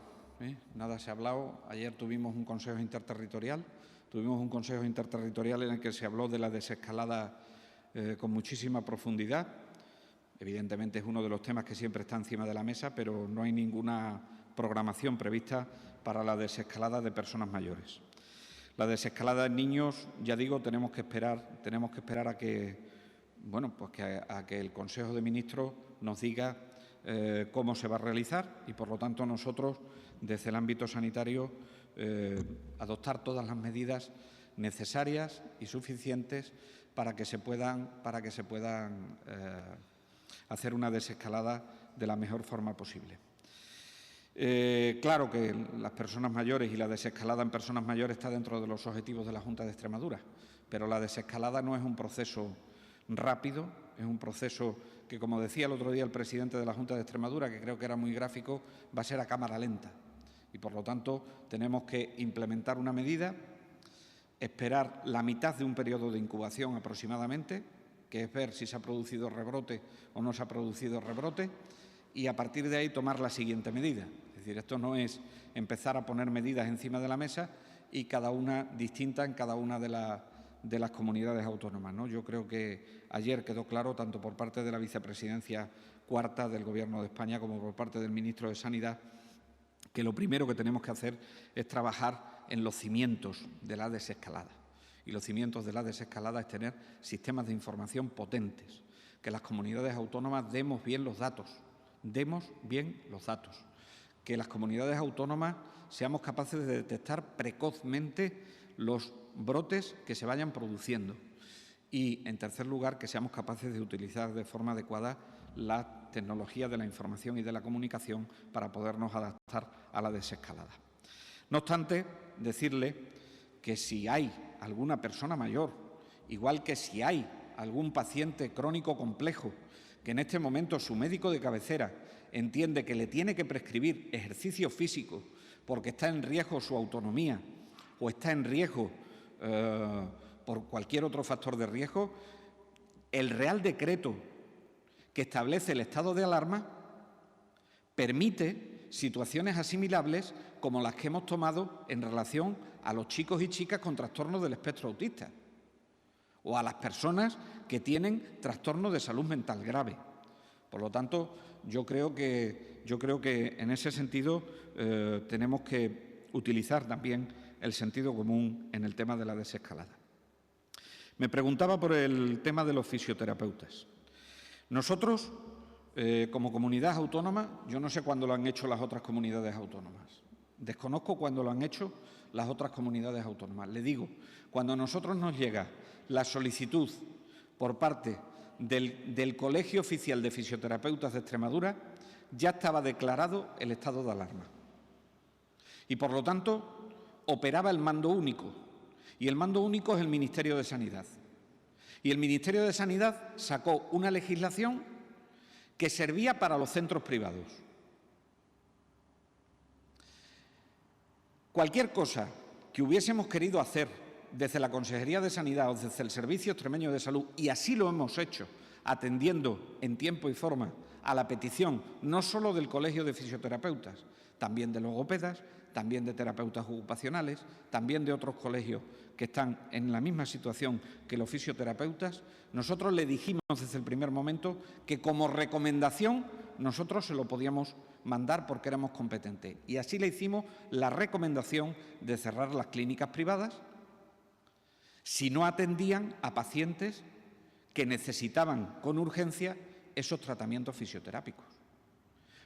Nada se ha hablado. Ayer tuvimos un consejo interterritorial. En el que se habló de la desescalada con muchísima profundidad. Evidentemente es uno de los temas que siempre está encima de la mesa, pero no hay ninguna programación prevista para la desescalada de personas mayores. La desescalada en niños, ya digo, tenemos que esperar a que, a que el Consejo de Ministros nos diga cómo se va a realizar y, por lo tanto, nosotros, desde el ámbito sanitario, adoptar todas las medidas necesarias y suficientes para que se puedan hacer una desescalada de la mejor forma posible. Claro que las personas mayores y la desescalada en personas mayores está dentro de los objetivos de la Junta de Extremadura, pero la desescalada no es un proceso rápido, es un proceso que, como decía el otro día el presidente de la Junta de Extremadura, que creo que era muy gráfico, va a ser a cámara lenta. Y, por lo tanto, tenemos que implementar una medida, esperar la mitad de un periodo de incubación aproximadamente, que es ver si se ha producido rebrote o no se ha producido rebrote, y a partir de ahí tomar la siguiente medida. Es decir, esto no es empezar a poner medidas encima de la mesa y cada una distinta en cada una de las comunidades autónomas, ¿no? Yo creo que ayer quedó claro, tanto por parte de la Vicepresidencia cuarta del Gobierno de España como por parte del Ministro de Sanidad, que lo primero que tenemos que hacer es trabajar en los cimientos de la desescalada. Y los cimientos de la desescalada es tener sistemas de información potentes, que las comunidades autónomas demos bien los datos, que las comunidades autónomas seamos capaces de detectar precozmente los brotes que se vayan produciendo y, en tercer lugar, que seamos capaces de utilizar de forma adecuada la tecnología de la información y de la comunicación para podernos adaptar a la desescalada. No obstante, decirle que si hay alguna persona mayor, igual que si hay algún paciente crónico complejo que en este momento su médico de cabecera entiende que le tiene que prescribir ejercicio físico porque está en riesgo su autonomía o está en riesgo por cualquier otro factor de riesgo, el Real Decreto que establece el estado de alarma permite situaciones asimilables como las que hemos tomado en relación a los chicos y chicas con trastornos del espectro autista o a las personas que tienen trastornos de salud mental grave. Por lo tanto, yo creo que en ese sentido tenemos que utilizar también el sentido común en el tema de la desescalada. Me preguntaba por el tema de los fisioterapeutas. Nosotros, como comunidad autónoma, yo no sé cuándo lo han hecho las otras comunidades autónomas. Desconozco cuándo lo han hecho las otras comunidades autónomas. Le digo, cuando a nosotros nos llega la solicitud por parte del Colegio Oficial de Fisioterapeutas de Extremadura, ya estaba declarado el estado de alarma. Y, por lo tanto, operaba el mando único. Y el mando único es el Ministerio de Sanidad. Y el Ministerio de Sanidad sacó una legislación que servía para los centros privados. Cualquier cosa que hubiésemos querido hacer desde la Consejería de Sanidad o desde el Servicio Extremeño de Salud, y así lo hemos hecho, atendiendo en tiempo y forma a la petición no solo del Colegio de Fisioterapeutas, también de logopedas, también de terapeutas ocupacionales, también de otros colegios que están en la misma situación que los fisioterapeutas, nosotros le dijimos desde el primer momento que como recomendación nosotros se lo podíamos mandar porque éramos competentes. Y así le hicimos la recomendación de cerrar las clínicas privadas si no atendían a pacientes que necesitaban con urgencia esos tratamientos fisioterápicos.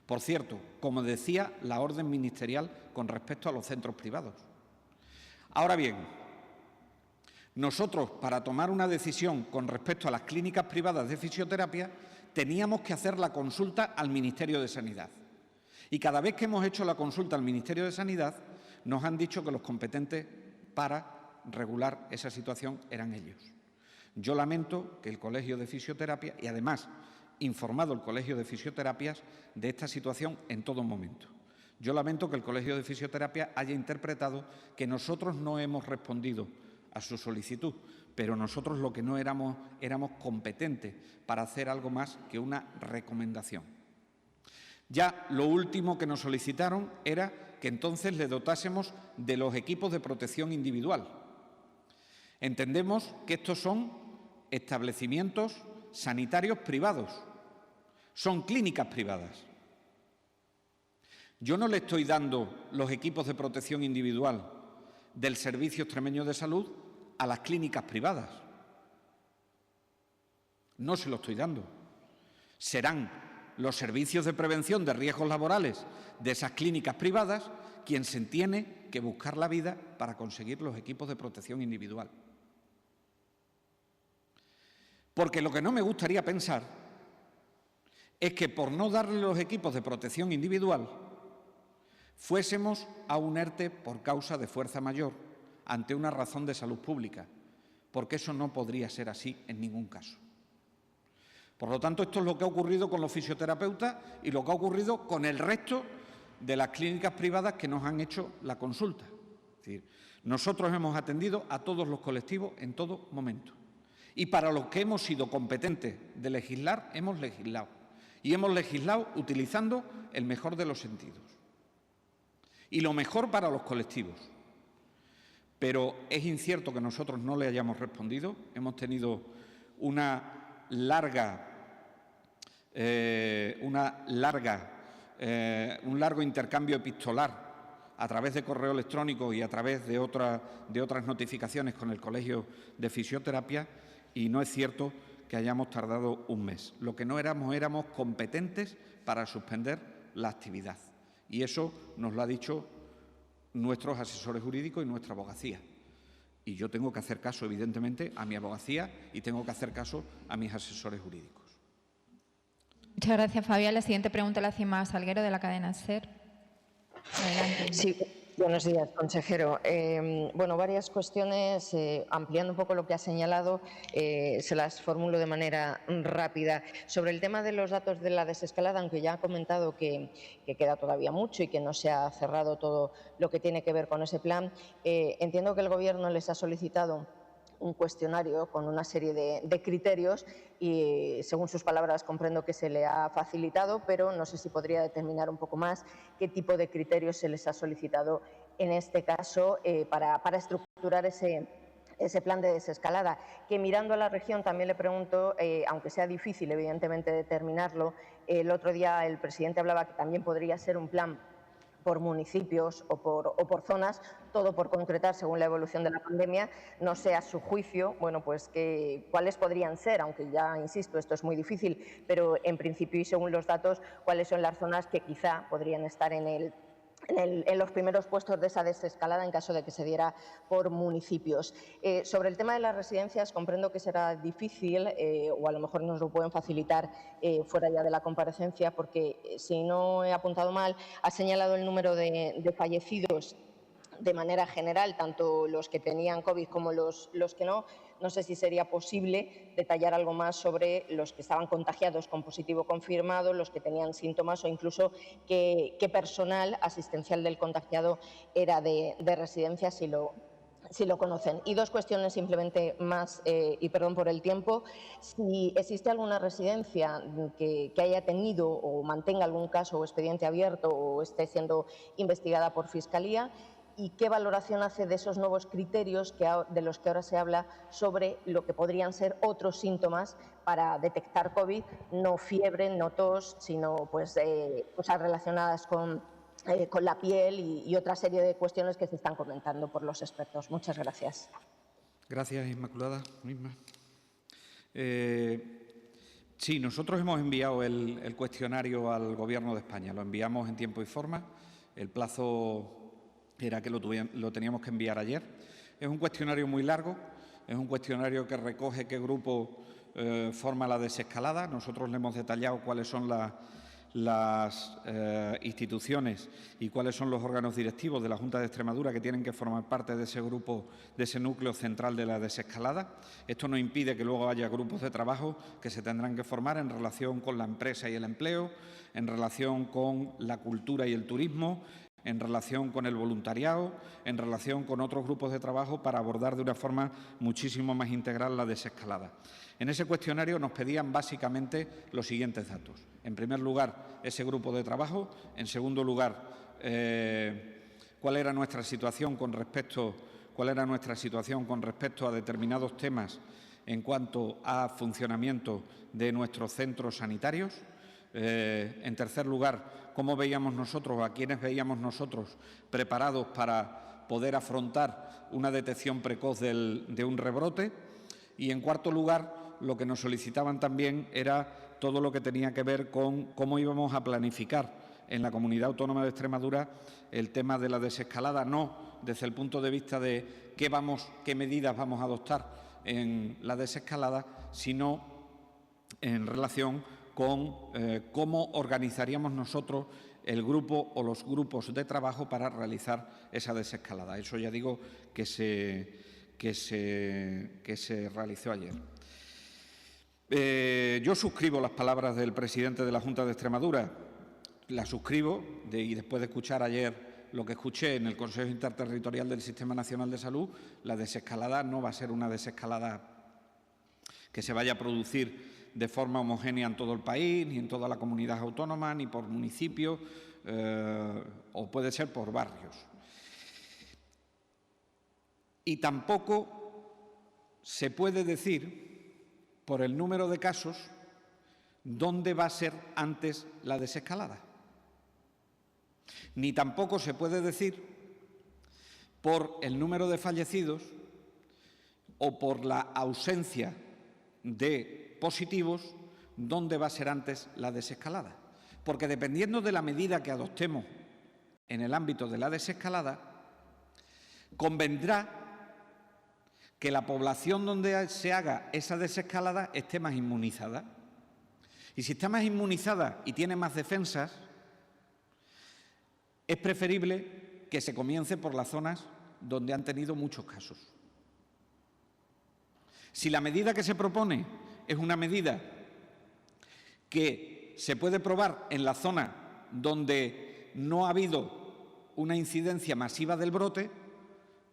Por cierto, como decía la orden ministerial con respecto a los centros privados. Ahora bien, nosotros, para tomar una decisión con respecto a las clínicas privadas de fisioterapia, teníamos que hacer la consulta al Ministerio de Sanidad. Y cada vez que hemos hecho la consulta al Ministerio de Sanidad, nos han dicho que los competentes para regular esa situación eran ellos. Yo lamento que el Colegio de Fisioterapia, y además informado el Colegio de Fisioterapias de esta situación en todo momento. Yo lamento que el Colegio de Fisioterapia haya interpretado que nosotros no hemos respondido a su solicitud, pero nosotros lo que no éramos competentes para hacer algo más que una recomendación. Ya lo último que nos solicitaron era que entonces le dotásemos de los equipos de protección individual. Entendemos que estos son establecimientos sanitarios privados, son clínicas privadas. Yo no le estoy dando los equipos de protección individual del Servicio Extremeño de Salud a las clínicas privadas. No se lo estoy dando. Serán los servicios de prevención de riesgos laborales de esas clínicas privadas quien se tiene que buscar la vida para conseguir los equipos de protección individual. Porque lo que no me gustaría pensar es que por no darle los equipos de protección individual fuésemos a un ERTE por causa de fuerza mayor ante una razón de salud pública, porque eso no podría ser así en ningún caso. Por lo tanto, esto es lo que ha ocurrido con los fisioterapeutas y lo que ha ocurrido con el resto de las clínicas privadas que nos han hecho la consulta. Es decir, nosotros hemos atendido a todos los colectivos en todo momento. Y para los que hemos sido competentes de legislar, hemos legislado. Y hemos legislado utilizando el mejor de los sentidos. Y lo mejor para los colectivos. Pero es incierto que nosotros no le hayamos respondido. Hemos tenido un largo intercambio epistolar a través de correo electrónico y a través de otras notificaciones con el Colegio de Fisioterapia, y no es cierto que hayamos tardado un mes. Lo que no éramos competentes para suspender la actividad. Y eso nos lo ha dicho nuestros asesores jurídicos y nuestra abogacía. Y yo tengo que hacer caso, evidentemente, a mi abogacía y tengo que hacer caso a mis asesores jurídicos. Muchas gracias, Fabián. La siguiente pregunta la hace Ima Salguero, de la cadena SER. Adelante. Sí, buenos días, consejero. Varias cuestiones, ampliando un poco lo que ha señalado, se las formulo de manera rápida. Sobre el tema de los datos de la desescalada, aunque ya ha comentado que queda todavía mucho y que no se ha cerrado todo lo que tiene que ver con ese plan, entiendo que el Gobierno les ha solicitado un cuestionario con una serie de criterios y, según sus palabras, comprendo que se le ha facilitado, pero no sé si podría determinar un poco más qué tipo de criterios se les ha solicitado en este caso para estructurar ese plan de desescalada. Que mirando a la región también le pregunto, aunque sea difícil evidentemente determinarlo, el otro día el presidente hablaba que también podría ser un plan por municipios o por zonas, todo por concretar según la evolución de la pandemia. No sé, a su juicio, cuáles podrían ser, aunque ya insisto, esto es muy difícil, pero en principio y según los datos, cuáles son las zonas que quizá podrían estar en los primeros puestos de esa desescalada en caso de que se diera por municipios. Sobre el tema de las residencias, comprendo que será difícil o a lo mejor nos lo pueden facilitar fuera ya de la comparecencia, porque si no he apuntado mal, ha señalado el número de fallecidos de manera general, tanto los que tenían COVID como los que no. No sé si sería posible detallar algo más sobre los que estaban contagiados con positivo confirmado, los que tenían síntomas o incluso qué personal asistencial del contagiado era de residencia, si lo conocen. Y dos cuestiones simplemente más, y perdón por el tiempo. Si existe alguna residencia que haya tenido o mantenga algún caso o expediente abierto o esté siendo investigada por Fiscalía, y qué valoración hace de esos nuevos criterios de los que ahora se habla sobre lo que podrían ser otros síntomas para detectar COVID, no fiebre, no tos, sino cosas relacionadas con la piel y otra serie de cuestiones que se están comentando por los expertos. Muchas gracias. Gracias, Inmaculada. Sí, nosotros hemos enviado el cuestionario al Gobierno de España. Lo enviamos en tiempo y forma. El plazo era que lo teníamos que enviar ayer. Es un cuestionario muy largo, es un cuestionario que recoge qué grupo forma la desescalada. Nosotros le hemos detallado cuáles son las instituciones y cuáles son los órganos directivos de la Junta de Extremadura que tienen que formar parte de ese grupo, de ese núcleo central de la desescalada. Esto no impide que luego haya grupos de trabajo que se tendrán que formar en relación con la empresa y el empleo, en relación con la cultura y el turismo, en relación con el voluntariado, en relación con otros grupos de trabajo para abordar de una forma muchísimo más integral la desescalada. En ese cuestionario nos pedían básicamente los siguientes datos. En primer lugar, ese grupo de trabajo. En segundo lugar, cuál era nuestra situación con respecto a determinados temas en cuanto a funcionamiento de nuestros centros sanitarios. En tercer lugar, cómo veíamos nosotros, a quiénes veíamos nosotros preparados para poder afrontar una detección precoz de un rebrote. Y en cuarto lugar, lo que nos solicitaban también era todo lo que tenía que ver con cómo íbamos a planificar en la Comunidad Autónoma de Extremadura el tema de la desescalada, no desde el punto de vista de qué medidas vamos a adoptar en la desescalada, sino en relación con cómo organizaríamos nosotros el grupo o los grupos de trabajo para realizar esa desescalada. Eso ya digo que se realizó ayer. Yo suscribo las palabras del presidente de la Junta de Extremadura, las suscribo y después de escuchar ayer lo que escuché en el Consejo Interterritorial del Sistema Nacional de Salud, la desescalada no va a ser una desescalada que se vaya a producir de forma homogénea en todo el país, ni en toda la comunidad autónoma, ni por municipios, o puede ser por barrios. Y tampoco se puede decir, por el número de casos, dónde va a ser antes la desescalada. Ni tampoco se puede decir, por el número de fallecidos o por la ausencia de positivos, dónde va a ser antes la desescalada. Porque dependiendo de la medida que adoptemos en el ámbito de la desescalada, convendrá que la población donde se haga esa desescalada esté más inmunizada. Y si está más inmunizada y tiene más defensas, es preferible que se comience por las zonas donde han tenido muchos casos. Si la medida que se propone es una medida que se puede probar en la zona donde no ha habido una incidencia masiva del brote,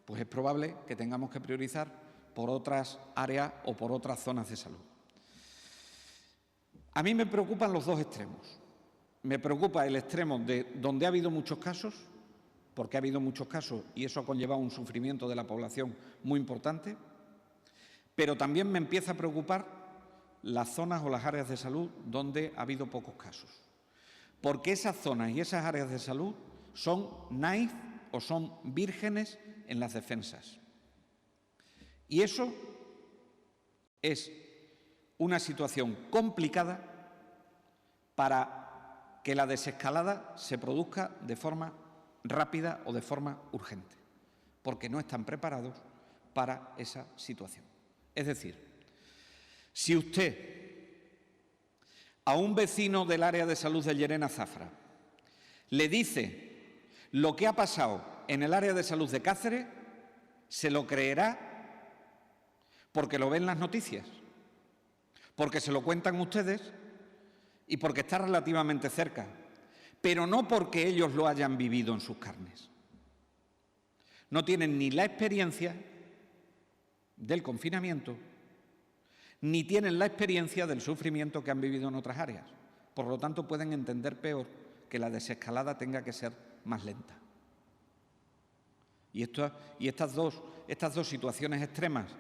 pues es probable que tengamos que priorizar por otras áreas o por otras zonas de salud. A mí me preocupan los dos extremos. Me preocupa el extremo de donde ha habido muchos casos, porque ha habido muchos casos y eso ha conllevado un sufrimiento de la población muy importante, pero también me empieza a preocupar las zonas o las áreas de salud donde ha habido pocos casos, porque esas zonas y esas áreas de salud son naif o son vírgenes en las defensas. Y eso es una situación complicada para que la desescalada se produzca de forma rápida o de forma urgente, porque no están preparados para esa situación. Es decir, si usted a un vecino del área de salud de Llerena Zafra le dice lo que ha pasado en el área de salud de Cáceres, se lo creerá porque lo ven en las noticias, porque se lo cuentan ustedes y porque está relativamente cerca, pero no porque ellos lo hayan vivido en sus carnes. No tienen ni la experiencia del confinamiento, ni tienen la experiencia del sufrimiento que han vivido en otras áreas. Por lo tanto, pueden entender peor que la desescalada tenga que ser más lenta. Y estas dos situaciones extremas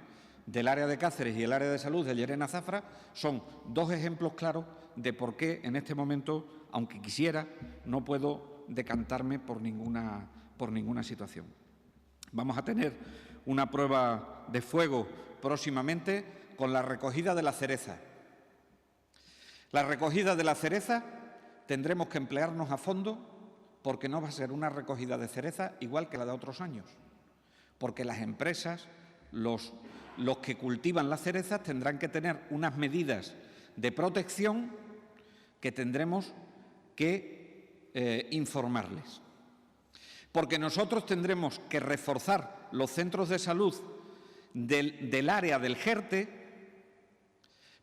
del área de Cáceres y el área de salud de Llerena Zafra son dos ejemplos claros de por qué en este momento, aunque quisiera, no puedo decantarme por ninguna situación. Vamos a tener una prueba de fuego próximamente con la recogida de la cereza. La recogida de la cereza tendremos que emplearnos a fondo porque no va a ser una recogida de cereza igual que la de otros años, porque las empresas, los que cultivan las cerezas tendrán que tener unas medidas de protección que tendremos que informarles. Porque nosotros tendremos que reforzar los centros de salud del área del Jerte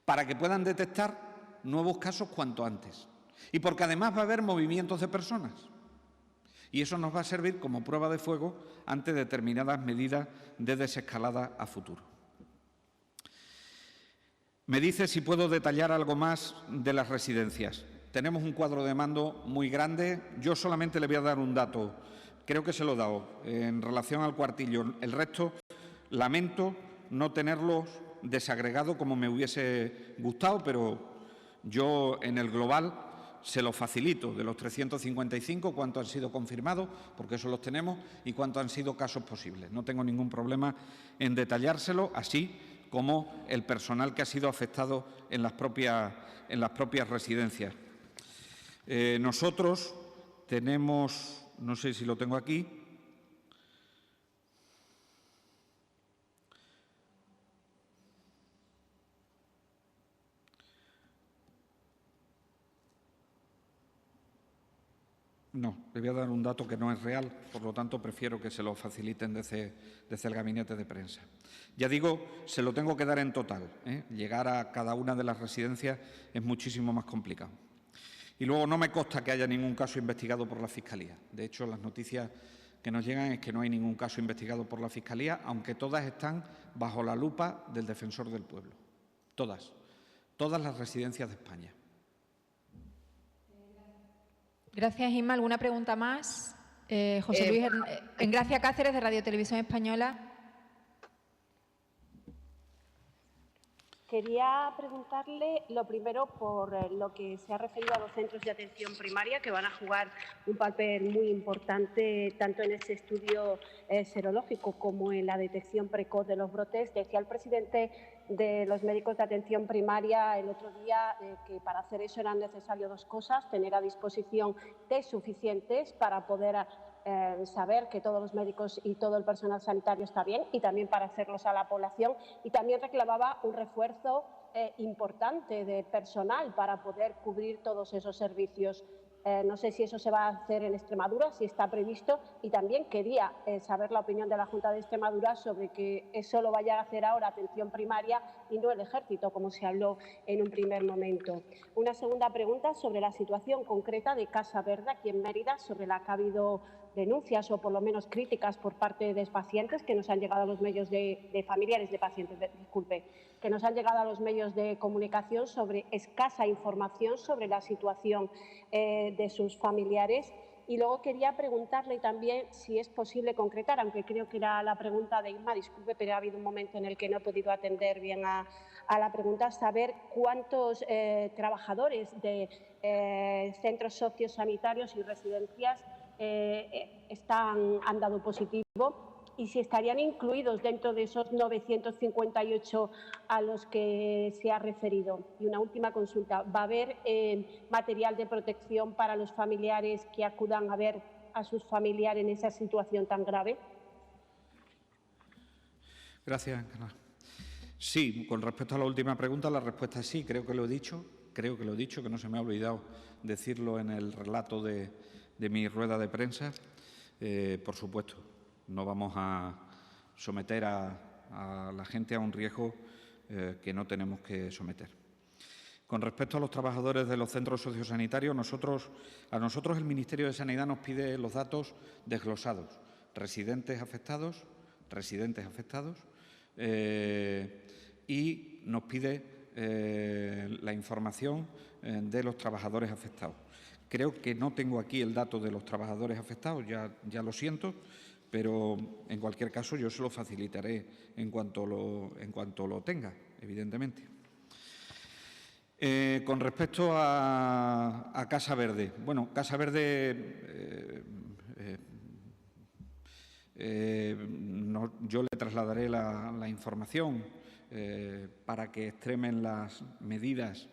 para que puedan detectar nuevos casos cuanto antes. Y porque además va a haber movimientos de personas. Y eso nos va a servir como prueba de fuego ante determinadas medidas de desescalada a futuro. Me dice si puedo detallar algo más de las residencias. tenemos un cuadro de mando muy grande. Yo solamente le voy a dar un dato, creo que se lo he dado, en relación al cuartillo. El resto, lamento no tenerlos desagregado como me hubiese gustado, pero yo en el global se los facilito, de los 355, cuántos han sido confirmados, porque eso los tenemos, y cuántos han sido casos posibles. No tengo ningún problema en detallárselo, así como el personal que ha sido afectado en las propias residencias. Nosotros tenemos, no sé si lo tengo aquí, no, le voy a dar un dato que no es real, por lo tanto prefiero que se lo faciliten desde el gabinete de prensa. Ya digo, se lo tengo que dar en total, ¿eh? Llegar a cada una de las residencias es muchísimo más complicado. Y luego no me consta que haya ningún caso investigado por la Fiscalía. De hecho, las noticias que nos llegan es que no hay ningún caso investigado por la Fiscalía, aunque todas están bajo la lupa del Defensor del Pueblo. Todas las residencias de España. Gracias, Inma. ¿Alguna pregunta más? José Luis Engracia Cáceres, de Radio Televisión Española. Quería preguntarle, lo primero, por lo que se ha referido a los centros de atención primaria, que van a jugar un papel muy importante tanto en ese estudio serológico como en la detección precoz de los brotes. Decía el presidente de los médicos de atención primaria el otro día que para hacer eso eran necesarias dos cosas: tener a disposición test suficientes para poder saber que todos los médicos y todo el personal sanitario está bien, y también para hacerlos a la población. Y también reclamaba un refuerzo importante de personal para poder cubrir todos esos servicios. No sé si eso se va a hacer en Extremadura, si está previsto, y también quería saber la opinión de la Junta de Extremadura sobre que eso lo vaya a hacer ahora atención primaria y no el Ejército, como se habló en un primer momento. Una segunda pregunta sobre la situación concreta de Casa Verde aquí en Mérida, sobre la que ha habido denuncias o por lo menos críticas por parte de pacientes que nos han llegado a los medios de familiares de pacientes, que nos han llegado a los medios de comunicación sobre escasa información sobre la situación de sus familiares. Y luego quería preguntarle también si es posible concretar, aunque creo que era la pregunta de Inma, disculpe, pero ha habido un momento en el que no he podido atender bien a la pregunta, saber cuántos trabajadores de centros sociosanitarios y residencias han dado positivo, y si estarían incluidos dentro de esos 958 a los que se ha referido. Y una última consulta: ¿va a haber material de protección para los familiares que acudan a ver a sus familiares en esa situación tan grave? Gracias, Ana. Sí, con respecto a la última pregunta, la respuesta es sí, creo que lo he dicho, que no se me ha olvidado decirlo en el relato de mi rueda de prensa. Por supuesto, no vamos a someter a la gente a un riesgo que no tenemos que someter. Con respecto a los trabajadores de los centros sociosanitarios, a nosotros el Ministerio de Sanidad nos pide los datos desglosados, residentes afectados, y nos pide la información de los trabajadores afectados. Creo que no tengo aquí el dato de los trabajadores afectados, ya lo siento, pero en cualquier caso yo se lo facilitaré en cuanto lo tenga, evidentemente. Con respecto a Casa Verde, bueno, Casa Verde, yo le trasladaré la información para que extremen las medidas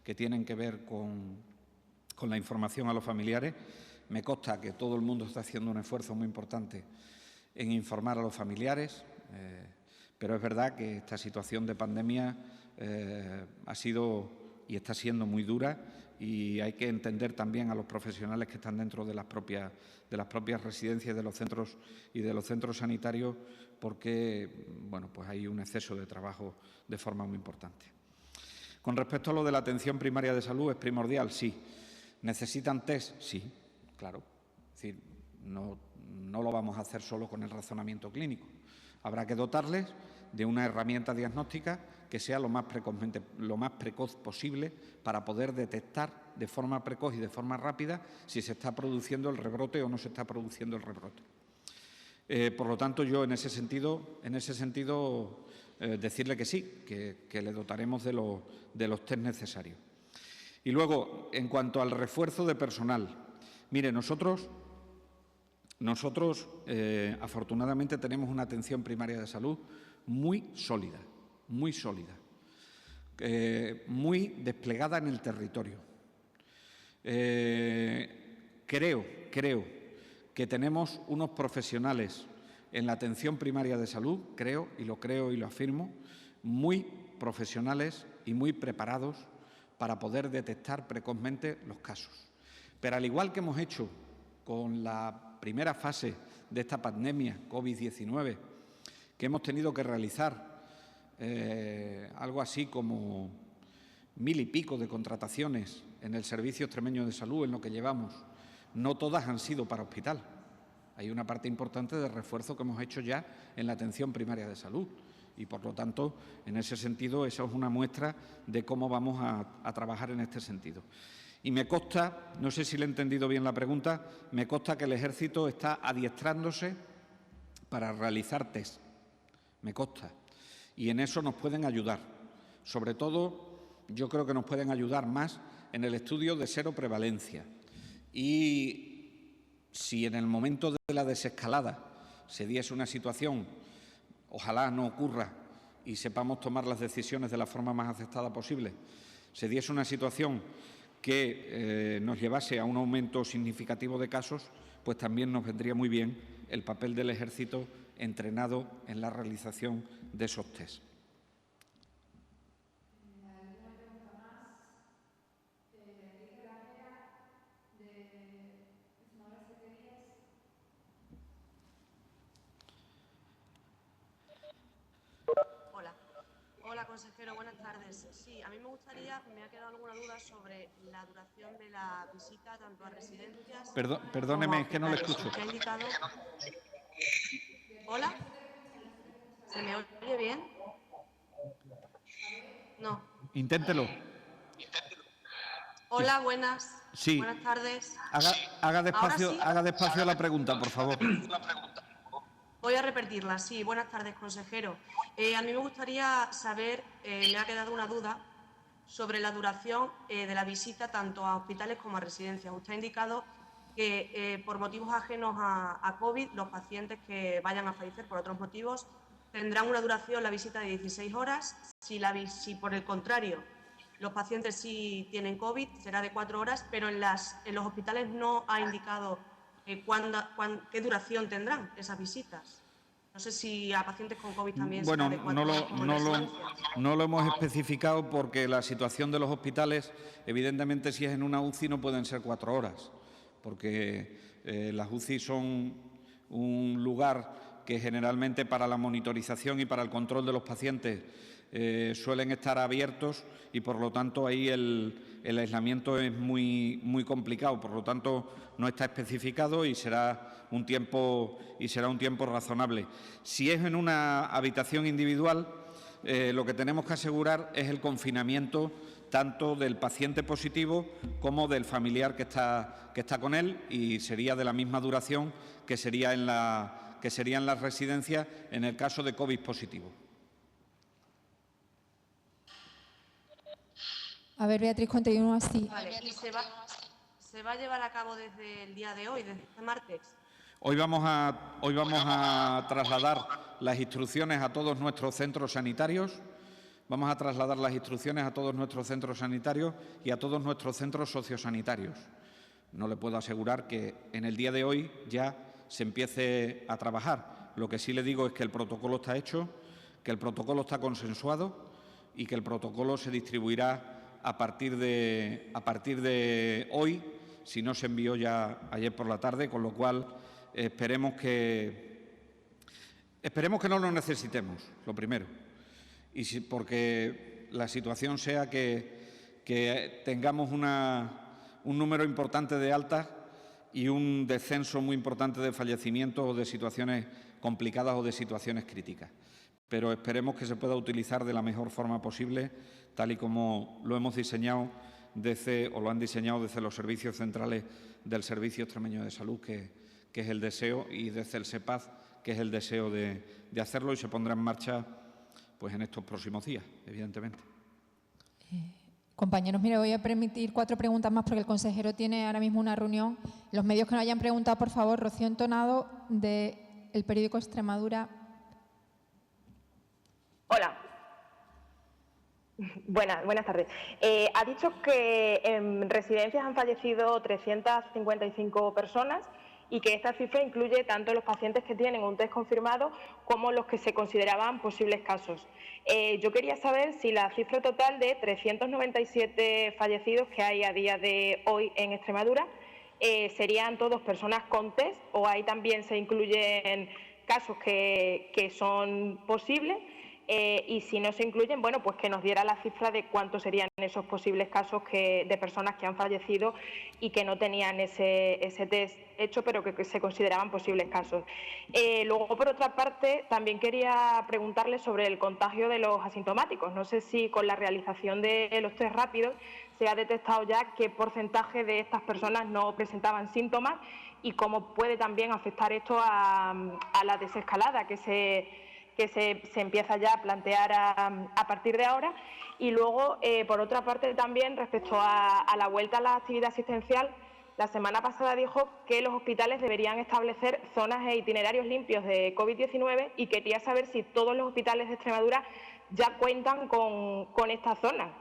que tienen que ver con la información a los familiares. Me consta que todo el mundo está haciendo un esfuerzo muy importante en informar a los familiares, pero es verdad que esta situación de pandemia ha sido y está siendo muy dura, y hay que entender también a los profesionales que están dentro de las propias residencias de los centros sanitarios, porque bueno, pues hay un exceso de trabajo de forma muy importante. Con respecto a lo de la atención primaria de salud, ¿es primordial? Sí. ¿Necesitan test? Sí, claro. Es decir, no lo vamos a hacer solo con el razonamiento clínico. Habrá que dotarles de una herramienta diagnóstica que sea lo más precoz posible para poder detectar de forma precoz y de forma rápida si se está produciendo el rebrote o no se está produciendo el rebrote. Por lo tanto, yo en ese sentido decirle que sí, que le dotaremos de los test necesarios. Y luego, en cuanto al refuerzo de personal, mire, nosotros afortunadamente tenemos una atención primaria de salud muy sólida, muy desplegada en el territorio. Creo que tenemos unos profesionales en la atención primaria de salud, creo y lo afirmo, muy profesionales y muy preparados para poder detectar precozmente los casos. Pero al igual que hemos hecho con la primera fase de esta pandemia COVID-19, que hemos tenido que realizar algo así como 1000 y pico de contrataciones en el Servicio Extremeño de Salud en lo que llevamos, no todas han sido para hospital. Hay una parte importante de refuerzo que hemos hecho ya en la atención primaria de salud y, por lo tanto, en ese sentido, eso es una muestra de cómo vamos a trabajar en este sentido. Y me consta, no sé si le he entendido bien la pregunta, me consta que el Ejército está adiestrándose para realizar test. Me consta. Y en eso nos pueden ayudar. Sobre todo, yo creo que nos pueden ayudar más en el estudio de seroprevalencia. Y si en el momento de la desescalada se diese una situación, ojalá no ocurra y sepamos tomar las decisiones de la forma más acertada posible, se diese una situación que nos llevase a un aumento significativo de casos, pues también nos vendría muy bien el papel del Ejército entrenado en la realización de esos test. Hola, consejero, buenas tardes. Sí, a mí me ha quedado alguna duda sobre la duración de la visita tanto a residencias... Perdóneme, es que no le escucho. ¿Usted ha indicado? ¿Hola? ¿Se me oye bien? No. Inténtelo. Hola, buenas. Sí. Buenas tardes. Haga despacio, ¿Ahora sí? haga despacio la pregunta, por favor. Voy a repetirla. Sí, buenas tardes, consejero. A mí me gustaría saber, me ha quedado una duda sobre la duración de la visita tanto a hospitales como a residencias. Usted ha indicado que por motivos ajenos a COVID, los pacientes que vayan a fallecer por otros motivos tendrán una duración la visita de 16 horas. Si por el contrario los pacientes sí tienen COVID, será de 4 horas, pero en los hospitales no ha indicado qué duración tendrán esas visitas. No sé si a pacientes con COVID también será de 4 horas como en residencias. No lo hemos especificado porque la situación de los hospitales, evidentemente, si es en una UCI no pueden ser 4 horas, porque las UCI son un lugar que generalmente para la monitorización y para el control de los pacientes suelen estar abiertos y, por lo tanto, ahí el aislamiento es muy complicado. Por lo tanto, no está especificado y será un tiempo razonable. Si es en una habitación individual, lo que tenemos que asegurar es el confinamiento tanto del paciente positivo como del familiar que está con él, y sería de la misma duración que sería en las residencias en el caso de COVID positivo. A ver, Beatriz, continúa así. Vale, ¿y se va a llevar a cabo desde el día de hoy, desde este martes? Hoy vamos a trasladar las instrucciones a todos nuestros centros sanitarios. Vamos a trasladar las instrucciones a todos nuestros centros sanitarios y a todos nuestros centros sociosanitarios. No le puedo asegurar que en el día de hoy ya se empiece a trabajar. Lo que sí le digo es que el protocolo está hecho, que el protocolo está consensuado y que el protocolo se distribuirá a partir de hoy, si no se envió ya ayer por la tarde, con lo cual esperemos que no lo necesitemos, lo primero, porque la situación sea que tengamos un número importante de altas y un descenso muy importante de fallecimientos o de situaciones complicadas o de situaciones críticas. pero esperemos que se pueda utilizar de la mejor forma posible, tal y como lo hemos diseñado o lo han diseñado desde los servicios centrales del Servicio Extremeño de Salud, que es el deseo, y desde el SEPAZ, que es el deseo de hacerlo, y se pondrá en marcha pues en estos próximos días, evidentemente. Compañeros, mire, voy a permitir 4 preguntas más porque el consejero tiene ahora mismo una reunión. Los medios que no hayan preguntado, por favor, Rocío Entonado, del periódico Extremadura. Hola. Buenas tardes. Ha dicho que en residencias han fallecido 355 personas y que esta cifra incluye tanto los pacientes que tienen un test confirmado como los que se consideraban posibles casos. Yo quería saber si la cifra total de 397 fallecidos que hay a día de hoy en Extremadura serían todos personas con test, o ahí también se incluyen casos que son posibles. Y si no se incluyen, bueno, pues que nos diera la cifra de cuántos serían esos posibles casos de personas que han fallecido y que no tenían ese test hecho, pero que se consideraban posibles casos. Luego, por otra parte, también quería preguntarle sobre el contagio de los asintomáticos. No sé si con la realización de los test rápidos se ha detectado ya qué porcentaje de estas personas no presentaban síntomas y cómo puede también afectar esto a la desescalada que se empieza ya a plantear a partir de ahora. Y luego, por otra parte, también respecto a la vuelta a la actividad asistencial, la semana pasada dijo que los hospitales deberían establecer zonas e itinerarios limpios de COVID-19 y quería saber si todos los hospitales de Extremadura ya cuentan con estas zonas.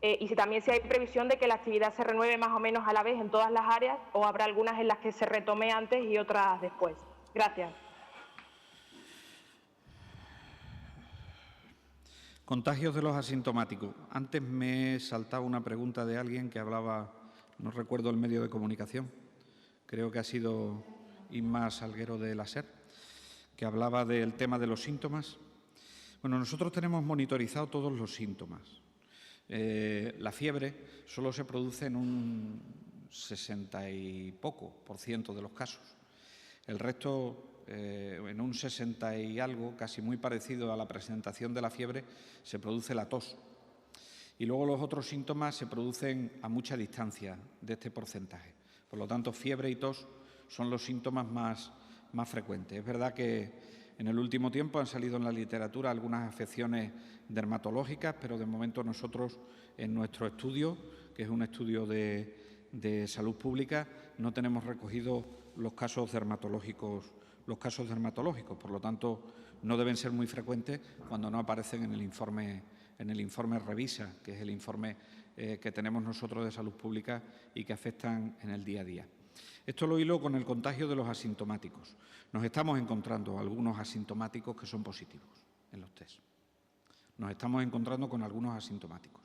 Y si también hay previsión de que la actividad se renueve más o menos a la vez en todas las áreas, o habrá algunas en las que se retome antes y otras después. Gracias. Contagios de los asintomáticos. Antes me he saltado una pregunta de alguien que hablaba, no recuerdo el medio de comunicación, creo que ha sido Inma Salguero de la SER, que hablaba del tema de los síntomas. Bueno, nosotros tenemos monitorizado todos los síntomas. La fiebre solo se produce en un 60 y poco % de los casos. El resto, en un 60 y algo, casi muy parecido a la presentación de la fiebre, se produce la tos. Y luego los otros síntomas se producen a mucha distancia de este porcentaje. Por lo tanto, fiebre y tos son los síntomas más frecuentes. Es verdad que en el último tiempo han salido en la literatura algunas afecciones dermatológicas, pero de momento nosotros en nuestro estudio, que es un estudio de salud pública, no tenemos recogidos los casos dermatológicos. Por lo tanto, no deben ser muy frecuentes cuando no aparecen en el informe Revisa, que es el informe que tenemos nosotros de salud pública y que afectan en el día a día. Esto lo hilo con el contagio de los asintomáticos. Nos estamos encontrando algunos asintomáticos que son positivos en los test. Nos estamos encontrando con algunos asintomáticos.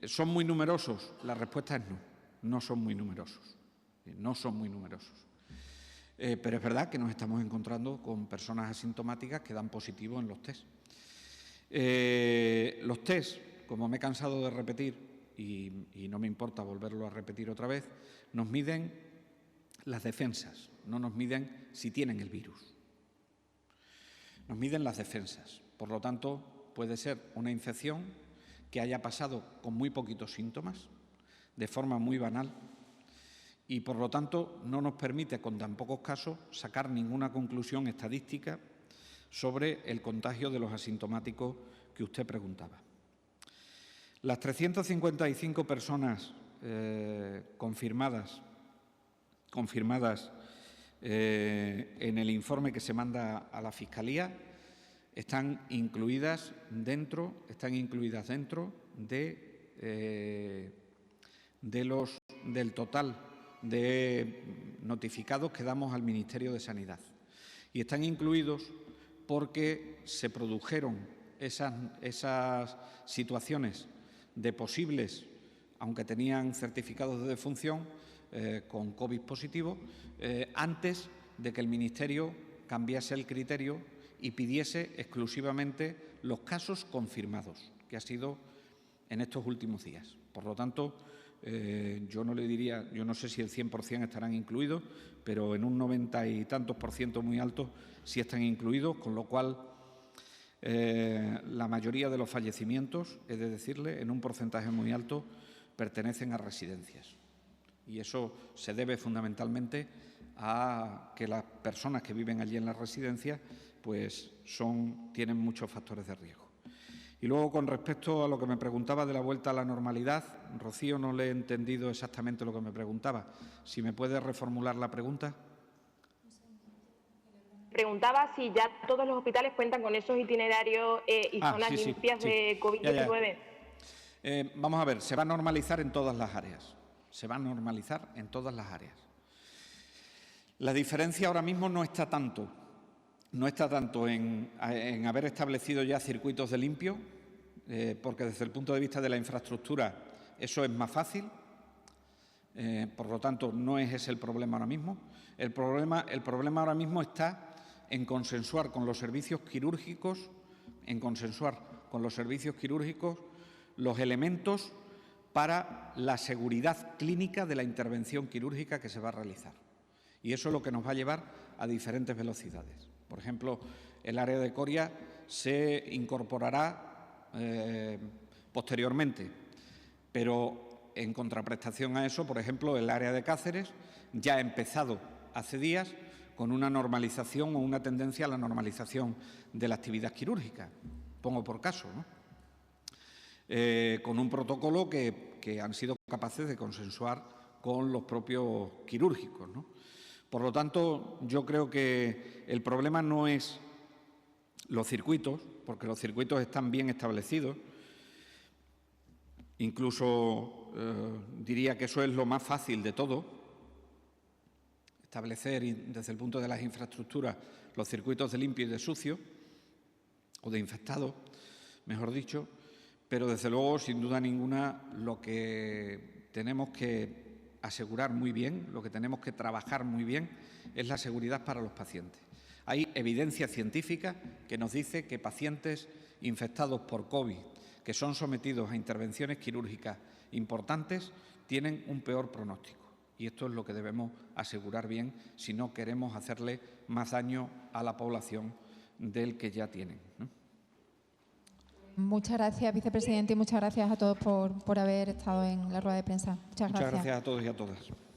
¿Son muy numerosos? La respuesta es no. No son muy numerosos. No son muy numerosos. Pero es verdad que nos estamos encontrando con personas asintomáticas que dan positivo en los test. Los test, como me he cansado de repetir, y no me importa volverlo a repetir otra vez, nos miden las defensas, no nos miden si tienen el virus. Nos miden las defensas. Por lo tanto, puede ser una infección que haya pasado con muy poquitos síntomas, de forma muy banal, y por lo tanto no nos permite, con tan pocos casos, sacar ninguna conclusión estadística sobre el contagio de los asintomáticos que usted preguntaba. Las 355 personas confirmadas en el informe que se manda a la Fiscalía están incluidas dentro del total de notificados que damos al Ministerio de Sanidad. Y están incluidos porque se produjeron esas situaciones de posibles, aunque tenían certificados de defunción, con COVID positivo, antes de que el Ministerio cambiase el criterio y pidiese exclusivamente los casos confirmados, que ha sido en estos últimos días. Por lo tanto, yo no le diría, yo no sé si el 100% estarán incluidos, pero en un 90 y tantos % muy alto sí están incluidos, con lo cual la mayoría de los fallecimientos, he de decirle, en un porcentaje muy alto, pertenecen a residencias. Y eso se debe fundamentalmente a que las personas que viven allí en las residencias pues tienen muchos factores de riesgo. Y luego, con respecto a lo que me preguntaba de la vuelta a la normalidad, Rocío, no le he entendido exactamente lo que me preguntaba. Si me puede reformular la pregunta. Preguntaba si ya todos los hospitales cuentan con esos itinerarios y zonas limpias de COVID-19. Vamos a ver, se va a normalizar en todas las áreas. Se va a normalizar en todas las áreas. La diferencia ahora mismo no está tanto en haber establecido ya circuitos de limpio, porque desde el punto de vista de la infraestructura eso es más fácil, por lo tanto no es ese el problema ahora mismo. El problema ahora mismo está en consensuar con los servicios quirúrgicos, los elementos para la seguridad clínica de la intervención quirúrgica que se va a realizar. Y eso es lo que nos va a llevar a diferentes velocidades. Por ejemplo, el área de Coria se incorporará posteriormente, pero en contraprestación a eso, por ejemplo, el área de Cáceres ya ha empezado hace días con una normalización o una tendencia a la normalización de la actividad quirúrgica. Pongo por caso, ¿no? Con un protocolo que han sido capaces de consensuar con los propios quirúrgicos, ¿no? Por lo tanto, yo creo que el problema no es los circuitos, porque los circuitos están bien establecidos. Incluso diría que eso es lo más fácil de todo, establecer desde el punto de las infraestructuras los circuitos de limpio y de sucio, o de infectado, mejor dicho, pero desde luego, sin duda ninguna, lo que tenemos que asegurar muy bien, lo que tenemos que trabajar muy bien, es la seguridad para los pacientes. Hay evidencia científica que nos dice que pacientes infectados por COVID, que son sometidos a intervenciones quirúrgicas importantes, tienen un peor pronóstico. Y esto es lo que debemos asegurar bien si no queremos hacerle más daño a la población del que ya tienen, ¿no? Muchas gracias, vicepresidente, y muchas gracias a todos por haber estado en la rueda de prensa. Muchas gracias. Muchas gracias a todos y a todas.